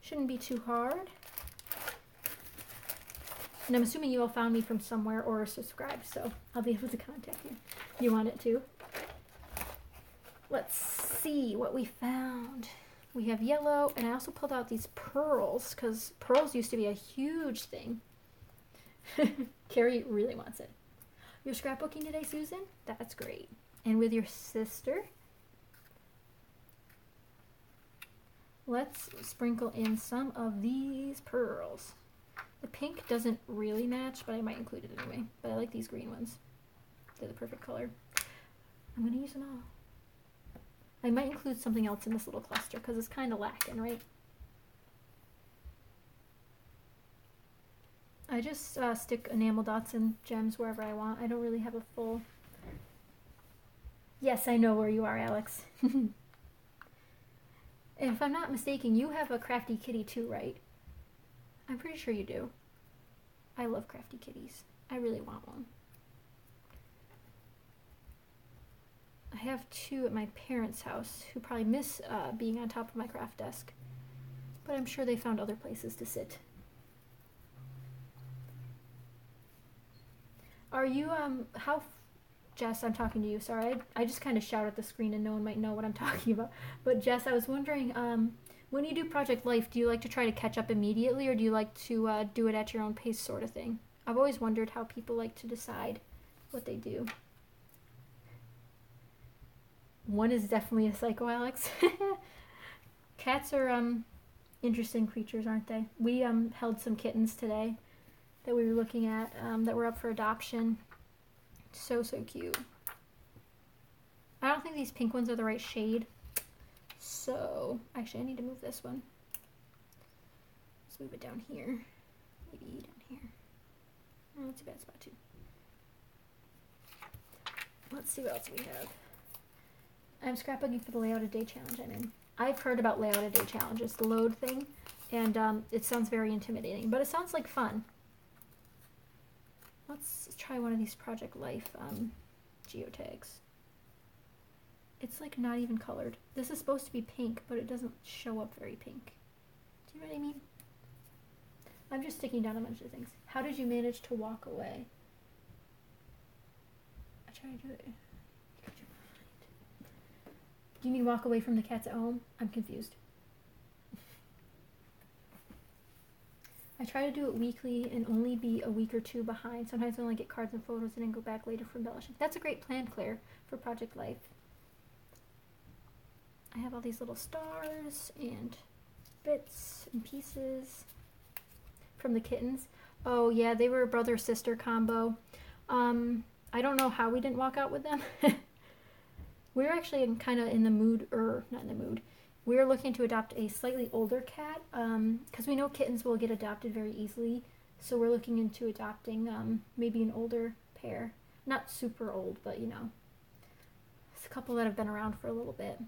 shouldn't be too hard. And I'm assuming you all found me from somewhere or subscribed, so I'll be able to contact you. You want it too? Let's see what we found. We have yellow, and I also pulled out these pearls, because pearls used to be a huge thing. Carrie really wants it. You're scrapbooking today, Susan? That's great. And with your sister? Let's sprinkle in some of these pearls. The pink doesn't really match, but I might include it anyway. But I like these green ones. They're the perfect color. I'm going to use them all. I might include something else in this little cluster because it's kind of lacking, right? I just stick enamel dots and gems wherever I want. I don't really have a full... Yes, I know where you are, Alex. If I'm not mistaken, you have a Crafty Kitty too, right? I'm pretty sure you do. I love Crafty Kitties. I really want one. I have two at my parents' house who probably miss being on top of my craft desk. But I'm sure they found other places to sit. Are you, Jess, I'm talking to you. Sorry, I just kind of shout at the screen and no one might know what I'm talking about. But Jess, I was wondering, when you do Project Life, do you like to try to catch up immediately or do you like to do it at your own pace sort of thing? I've always wondered how people like to decide what they do. One is definitely a psycho, Alex. Cats are, interesting creatures, aren't they? We, held some kittens today that we were looking at that were up for adoption. So cute. I don't think these pink ones are the right shade. So, actually I need to move this one. Let's move it down here. Maybe down here. Oh, that's a bad spot too. Let's see what else we have. I'm scrapbooking for the Layout a Day challenge I'm in. I've heard about Layout a Day challenges, the load thing, and it sounds very intimidating, but it sounds like fun. Let's try one of these Project Life geotags. It's like not even colored. This is supposed to be pink, but it doesn't show up very pink. Do you know what I mean? I'm just sticking down a bunch of things. How did you manage to walk away? I tried to do it. Do you mean walk away from the cats at home? I'm confused. I try to do it weekly and only be a week or two behind. Sometimes I only get cards and photos and then go back later for embellishing. That's a great plan, Claire, for Project Life. I have all these little stars and bits and pieces from the kittens. Oh yeah, they were a brother-sister combo. I don't know how we didn't walk out with them. We were actually kind of in the mood, or not in the mood. We were looking to adopt a slightly older cat because we know kittens will get adopted very easily. So we're looking into adopting maybe an older pair. Not super old, but you know, it's a couple that have been around for a little bit.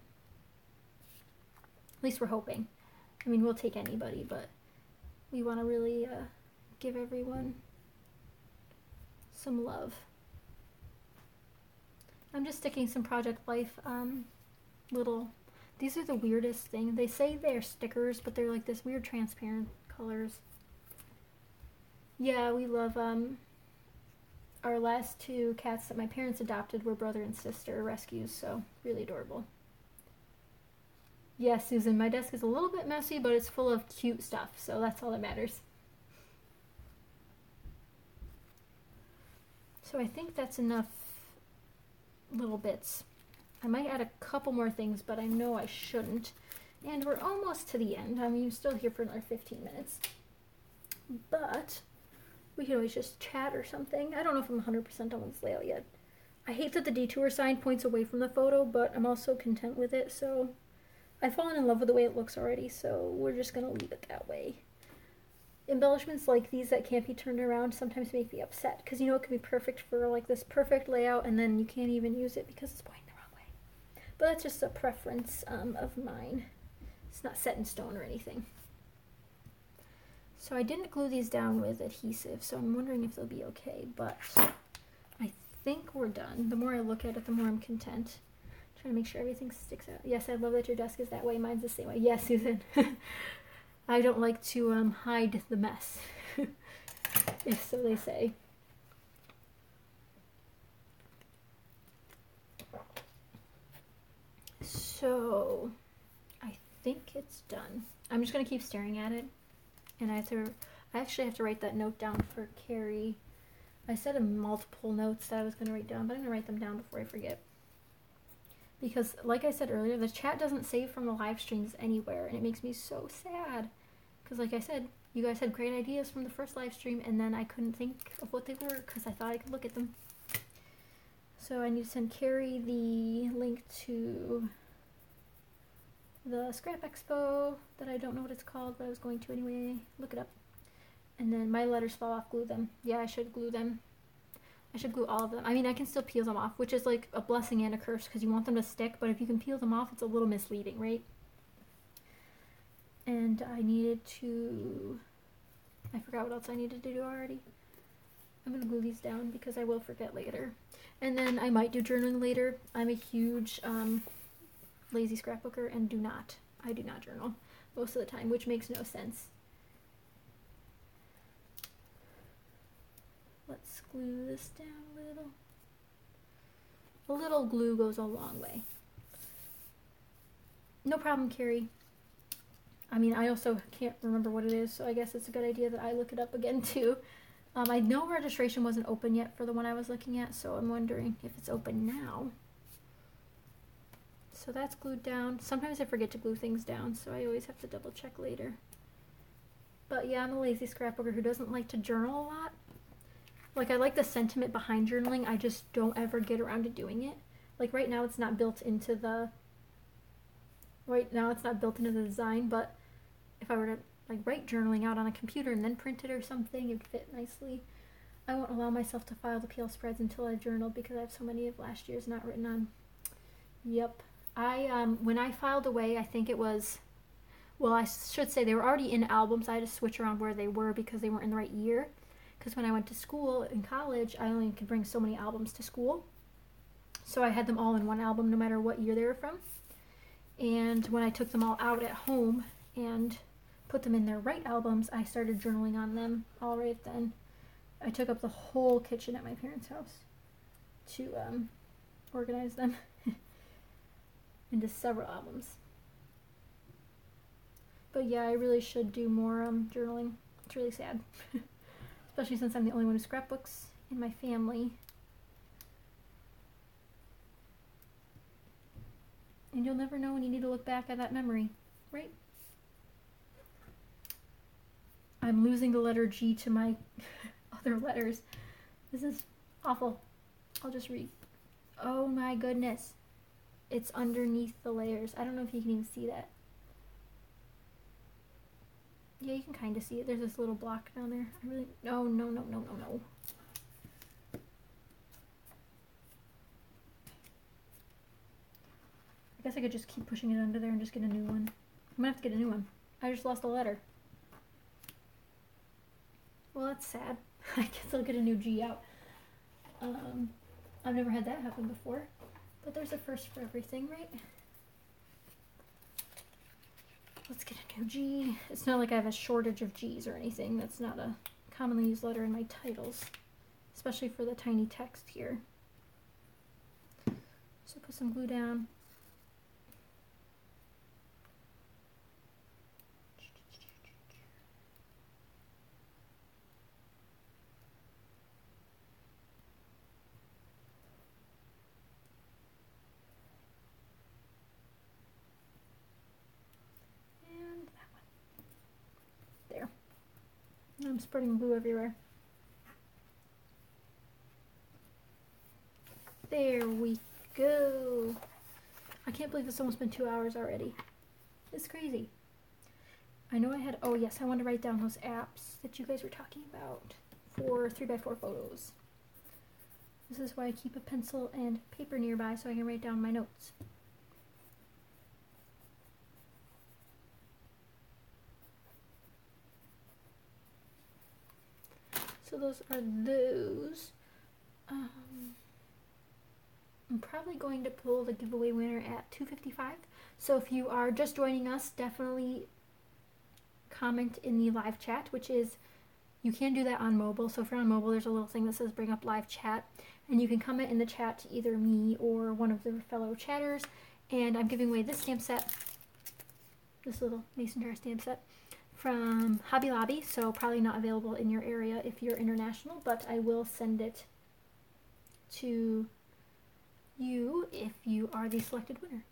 At least we're hoping. I mean, we'll take anybody, but we want to really give everyone some love. I'm just sticking some Project Life little, these are the weirdest thing. They say they're stickers, but they're like this weird transparent colors. Yeah, we love, our last two cats that my parents adopted were brother and sister rescues, so really adorable. Yeah, Susan, my desk is a little bit messy, but it's full of cute stuff, so that's all that matters. So I think that's enough little bits. I might add a couple more things, but I know I shouldn't. And we're almost to the end. I mean, you're still here for another 15 minutes. But we can always just chat or something. I don't know if I'm 100% done with this layout yet. I hate that the detour sign points away from the photo, but I'm also content with it, so I've fallen in love with the way it looks already, so we're just gonna leave it that way. Embellishments like these that can't be turned around sometimes make me upset, because you know it can be perfect for like this perfect layout, and then you can't even use it because it's pointing the wrong way. But that's just a preference of mine. It's not set in stone or anything. So I didn't glue these down with adhesive, so I'm wondering if they'll be okay, but I think we're done. The more I look at it, the more I'm content. Trying to make sure everything sticks out. Yes, I love that your desk is that way. Mine's the same way. Yes, Susan. I don't like to hide the mess, if so they say. So, I think it's done. I'm just going to keep staring at it, and I actually have to write that note down for Carrie. I said in multiple notes that I was going to write down, but I'm going to write them down before I forget. Because, like I said earlier, the chat doesn't save from the live streams anywhere, and it makes me so sad. Because, like I said, you guys had great ideas from the first live stream, and then I couldn't think of what they were because I thought I could look at them. So I need to send Carrie the link to the Scrap Expo that I don't know what it's called, but I was going to anyway. Look it up. And then my letters fall off, glue them. Yeah, I should glue them. I should glue all of them. I mean, I can still peel them off, which is like a blessing and a curse because you want them to stick, but if you can peel them off, it's a little misleading, right? And I needed to, I forgot what else I needed to do already. I'm gonna glue these down because I will forget later. And then I might do journaling later. I'm a huge lazy scrapbooker and I do not journal most of the time, which makes no sense. Let's glue this down a little. A little glue goes a long way. No problem, Carrie. I mean, I also can't remember what it is, so I guess it's a good idea that I look it up again too. I know registration wasn't open yet for the one I was looking at, so I'm wondering if it's open now. So that's glued down. Sometimes I forget to glue things down, so I always have to double check later. But yeah, I'm a lazy scrapbooker who doesn't like to journal a lot. Like, I like the sentiment behind journaling, I just don't ever get around to doing it. Like, right now it's not built into the design, but if I were to like write journaling out on a computer and then print it or something, it would fit nicely. I won't allow myself to file the PL spreads until I've journaled because I have so many of last year's not written on. Yep. When I filed away, I think it was, well, I should say they were already in albums. I had to switch around where they were because they weren't in the right year. Because when I went to school in college, I only could bring so many albums to school. So I had them all in one album no matter what year they were from. And when I took them all out at home and put them in their right albums, I started journaling on them all right then. I took up the whole kitchen at my parents' house to organize them into several albums. But yeah, I really should do more journaling. It's really sad. Especially since I'm the only one who scrapbooks in my family. And you'll never know when you need to look back at that memory, right? I'm losing the letter G to my other letters. This is awful. I'll just read. Oh my goodness. It's underneath the layers. I don't know if you can even see that. Yeah, you can kind of see it. There's this little block down there. I really... No. I guess I could just keep pushing it under there and just get a new one. I'm gonna have to get a new one. I just lost a letter. Well, that's sad. I guess I'll get a new G out. I've never had that happen before. But there's a first for everything, right? Let's get a new G. It's not like I have a shortage of G's or anything. That's not a commonly used letter in my titles. Especially for the tiny text here. So put some glue down. I'm spreading glue everywhere. There we go. I can't believe it's almost been 2 hours already. It's crazy. I know I had, oh yes, I wanted to write down those apps that you guys were talking about for 3x4 photos. This is why I keep a pencil and paper nearby so I can write down my notes. So those are those. I'm probably going to pull the giveaway winner at 2:55. So if you are just joining us, definitely comment in the live chat, which is, you can do that on mobile. So if you're on mobile, there's a little thing that says bring up live chat. And you can comment in the chat to either me or one of the fellow chatters. And I'm giving away this stamp set, this little mason jar stamp set, from Hobby Lobby, so probably not available in your area if you're international, but I will send it to you if you are the selected winner.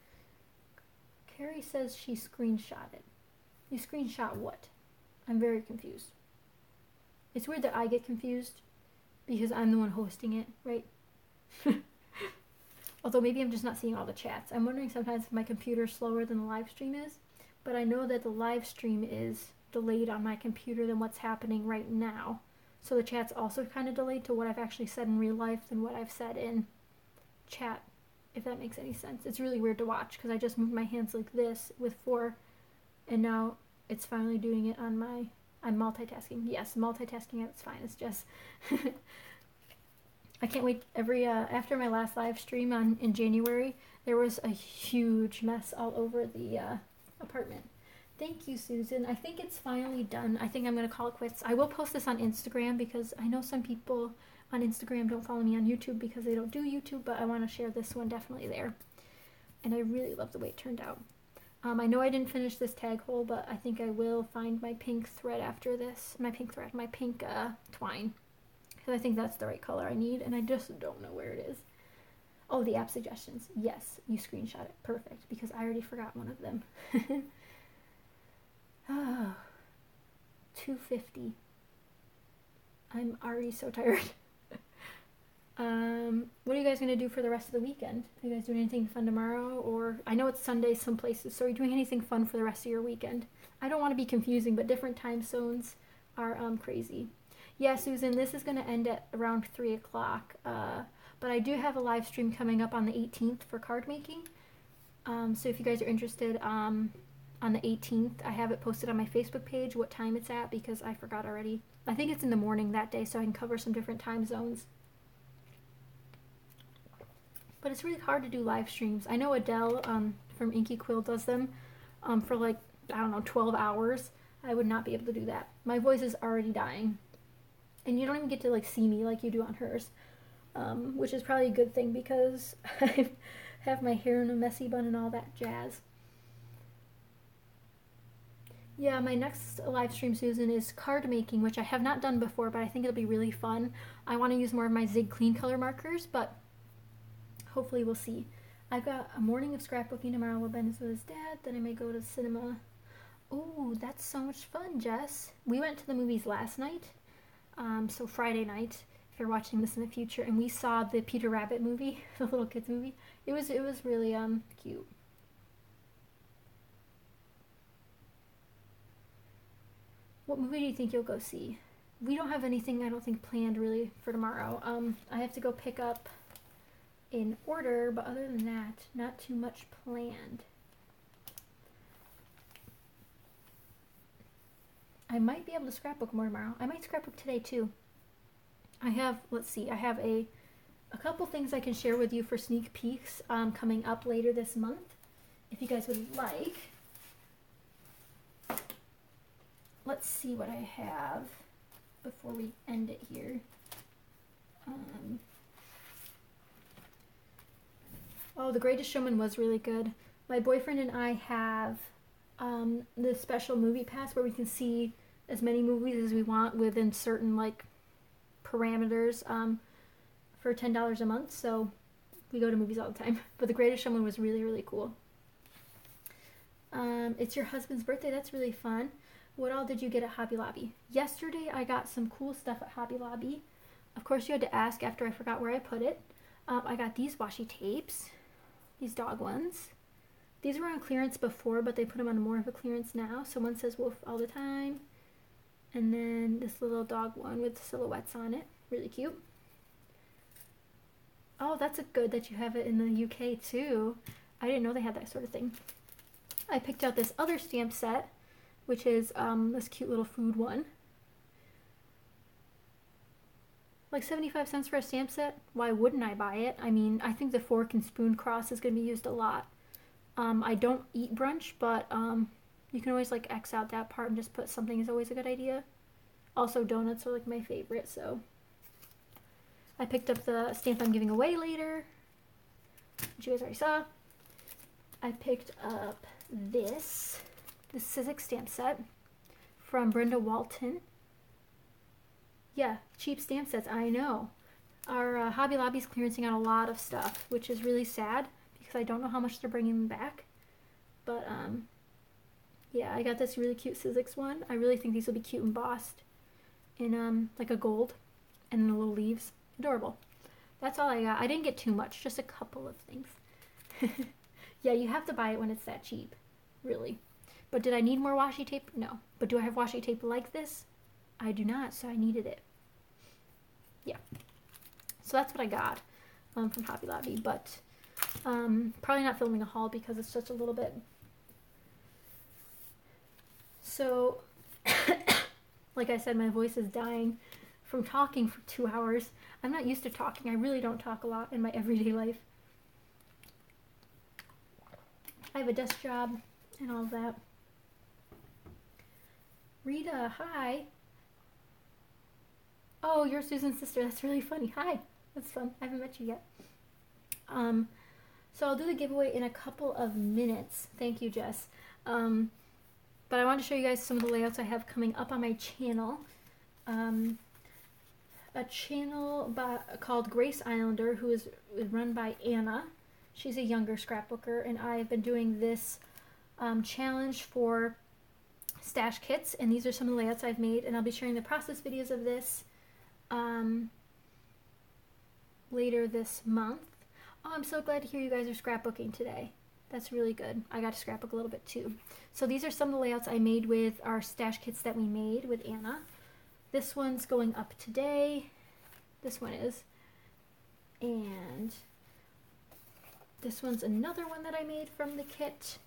Carrie says she screenshot it. You screenshot what? I'm very confused. It's weird that I get confused because I'm the one hosting it, right? Although maybe I'm just not seeing all the chats. I'm wondering sometimes if my computer's slower than the live stream is, but I know that the live stream is delayed on my computer than what's happening right now. So the chat's also kind of delayed to what I've actually said in real life than what I've said in chat, if that makes any sense. It's really weird to watch because I just moved my hands like this with 4, and now it's finally doing it on my I'm multitasking. Yes, multitasking at its finest, Jess. I can't wait. After my last live stream in January, there was a huge mess all over the apartment. Thank you, Susan. I think it's finally done. I think I'm going to call it quits. I will post this on Instagram because I know some people on Instagram don't follow me on YouTube because they don't do YouTube, but I want to share this one definitely there. And I really love the way it turned out. I know I didn't finish this tag hole, but I think I will find my pink thread after this. My pink twine. Because I think that's the right color I need, and I just don't know where it is. Oh, the app suggestions. Yes, you screenshot it. Perfect, because I already forgot one of them. Oh, 2:50. I'm already so tired. What are you guys going to do for the rest of the weekend? Are you guys doing anything fun tomorrow? Or I know it's Sunday some places, so are you doing anything fun for the rest of your weekend? I don't want to be confusing, but different time zones are crazy. Yeah, Susan, this is going to end at around 3 o'clock. But I do have a live stream coming up on the 18th for card making. So if you guys are interested, on the 18th, I have it posted on my Facebook page what time it's at because I forgot already. I think it's in the morning that day, so I can cover some different time zones. But it's really hard to do live streams. I know Adele from Inky Quill does them for like, I don't know, 12 hours. I would not be able to do that. My voice is already dying. And you don't even get to like see me like you do on hers. Which is probably a good thing because I have my hair in a messy bun and all that jazz. Yeah, my next live stream, Susan, is card making, which I have not done before, but I think it'll be really fun. I want to use more of my Zig Clean color markers, but hopefully we'll see. I've got a morning of scrapbooking tomorrow with Ben with his dad, then I may go to the cinema. Oh, that's so much fun, Jess. We went to the movies last night, so Friday night, if you're watching this in the future, and we saw the Peter Rabbit movie, the little kids movie. It was really cute. What movie do you think you'll go see? We don't have anything, I don't think, planned really for tomorrow. I have to go pick up in order, but other than that, not too much planned. I might be able to scrapbook more tomorrow. I might scrapbook today too. I have, let's see, I have a couple things I can share with you for sneak peeks coming up later this month, if you guys would like. Let's see what I have before we end it here. Oh, The Greatest Showman was really good. My boyfriend and I have the special movie pass where we can see as many movies as we want within certain like parameters for $10 a month. So we go to movies all the time. But The Greatest Showman was really, really cool. It's your husband's birthday. That's really fun. What all did you get at Hobby Lobby? Yesterday I got some cool stuff at Hobby Lobby. Of course you had to ask after I forgot where I put it. I got these washi tapes. These dog ones. These were on clearance before, but they put them on more of a clearance now. So one says Wolf all the time. And then this little dog one with silhouettes on it. Really cute. Oh, that's a good that you have it in the UK too. I didn't know they had that sort of thing. I picked out this other stamp set, which is this cute little food one. Like 75 cents for a stamp set? Why wouldn't I buy it? I mean, I think the fork and spoon cross is going to be used a lot. I don't eat brunch, but you can always like X out that part and just put something is always a good idea. Also, donuts are like my favorite, so. I picked up the stamp I'm giving away later, which you guys already saw. I picked up the Sizzix stamp set from Brenda Walton. Yeah, cheap stamp sets, I know. Our Hobby Lobby's clearancing out a lot of stuff, which is really sad because I don't know how much they're bringing back. But, yeah, I got this really cute Sizzix one. I really think these will be cute embossed in, like a gold and the little leaves. Adorable. That's all I got. I didn't get too much, just a couple of things. Yeah, you have to buy it when it's that cheap, really. But did I need more washi tape? No. But do I have washi tape like this? I do not, so I needed it. Yeah. So that's what I got from Hobby Lobby, but probably not filming a haul because it's just a little bit. So Like I said, my voice is dying from talking for 2 hours. I'm not used to talking. I really don't talk a lot in my everyday life. I have a desk job and all of that. Rita, hi. Oh, you're Susan's sister. That's really funny. Hi. That's fun. I haven't met you yet. So I'll do the giveaway in a couple of minutes. Thank you, Jess. But I want to show you guys some of the layouts I have coming up on my channel. A channel called Grace Islander, who is run by Anna. She's a younger scrapbooker, and I've been doing this challenge for stash kits, and these are some of the layouts I've made, and I'll be sharing the process videos of this later this month. Oh, I'm so glad to hear you guys are scrapbooking today. That's really good. I got to scrapbook a little bit too. So these are some of the layouts I made with our stash kits that we made with Anna. This one's going up today. This one is. And this one's another one that I made from the kit.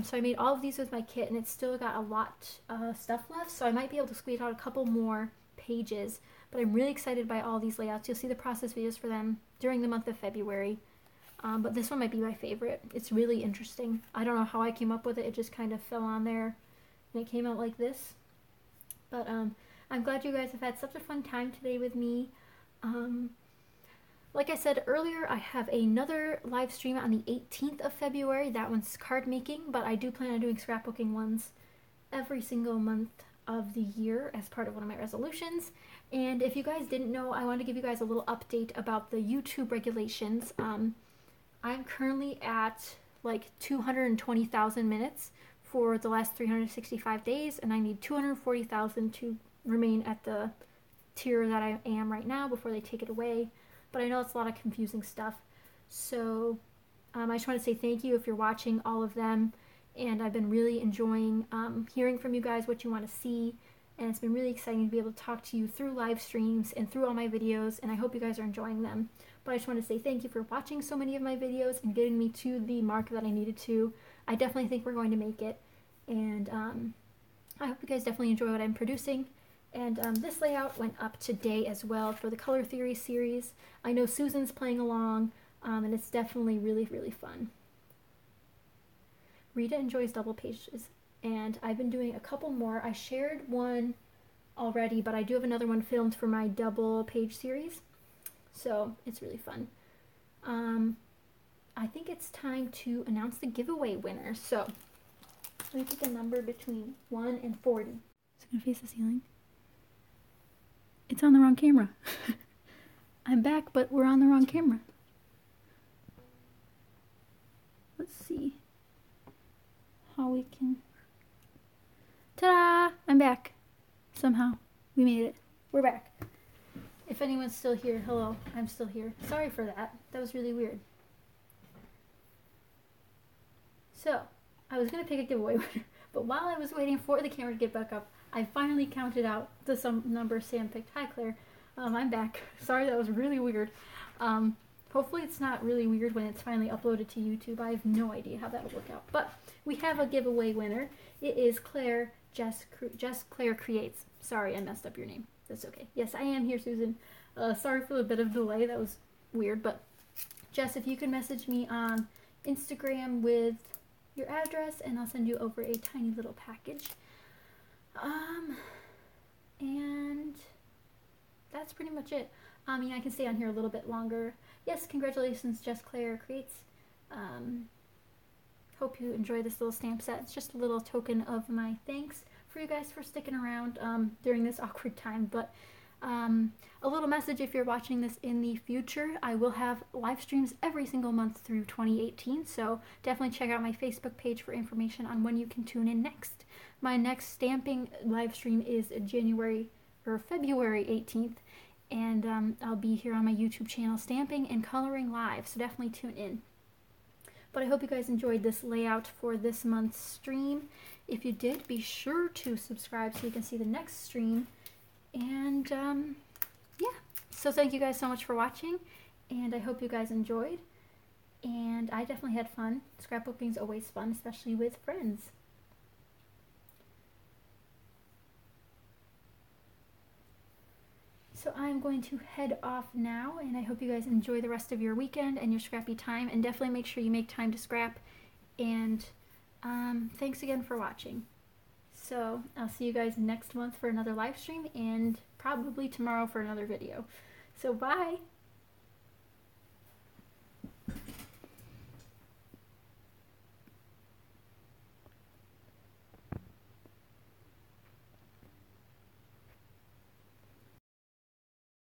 So I made all of these with my kit, and it's still got a lot of stuff left, so I might be able to squeeze out a couple more pages. But I'm really excited by all these layouts. You'll see the process videos for them during the month of February. But this one might be my favorite. It's really interesting. I don't know how I came up with it. It just kind of fell on there, and it came out like this. But I'm glad you guys have had such a fun time today with me. Like I said earlier, I have another live stream on the 18th of February. That one's card making, but I do plan on doing scrapbooking ones every single month of the year as part of one of my resolutions. And if you guys didn't know, I want to give you guys a little update about the YouTube regulations. I'm currently at like 220,000 minutes for the last 365 days, and I need 240,000 to remain at the tier that I am right now before they take it away. But I know it's a lot of confusing stuff. So I just want to say thank you if you're watching all of them. And I've been really enjoying hearing from you guys what you want to see. And it's been really exciting to be able to talk to you through live streams and through all my videos. And I hope you guys are enjoying them. But I just want to say thank you for watching so many of my videos and getting me to the mark that I needed to. I definitely think we're going to make it. And I hope you guys definitely enjoy what I'm producing. And this layout went up today as well for the Color Theory series. I know Susan's playing along, and it's definitely really, really fun. Rita enjoys double pages, and I've been doing a couple more. I shared one already, but I do have another one filmed for my double page series, so it's really fun. I think it's time to announce the giveaway winner. So let me pick a number between 1 and 40. It's gonna face the ceiling. It's on the wrong camera. I'm back, but we're on the wrong camera. Let's see how we can... Ta-da! I'm back. Somehow. We made it. We're back. If anyone's still here, hello. I'm still here. Sorry for that. That was really weird. So, I was going to pick a giveaway winner, but while I was waiting for the camera to get back up, I finally counted out the some number Sam picked. Hi, Claire. I'm back. Sorry, that was really weird. Hopefully it's not really weird when it's finally uploaded to YouTube. I have no idea how that'll work out. But we have a giveaway winner. It is Claire, Jess Claire Creates. Sorry, I messed up your name. That's okay. Yes, I am here, Susan. Sorry for a bit of delay. That was weird. But Jess, if you could message me on Instagram with your address, and I'll send you over a tiny little package. And that's pretty much it. Yeah, I can stay on here a little bit longer. Yes, congratulations, Jess Claire Creates. Hope you enjoy this little stamp set. It's just a little token of my thanks for you guys for sticking around during this awkward time. But a little message if you're watching this in the future. I will have live streams every single month through 2018, so definitely check out my Facebook page for information on when you can tune in next. My next stamping live stream is February 18th, and I'll be here on my YouTube channel stamping and coloring live, so definitely tune in. But I hope you guys enjoyed this layout for this month's stream. If you did, be sure to subscribe so you can see the next stream. And yeah, so thank you guys so much for watching, and I hope you guys enjoyed. And I definitely had fun. Scrapbooking is always fun, especially with friends. So I'm going to head off now, and I hope you guys enjoy the rest of your weekend and your scrappy time, and definitely make sure you make time to scrap. And thanks again for watching. So I'll see you guys next month for another live stream, and probably tomorrow for another video. So bye!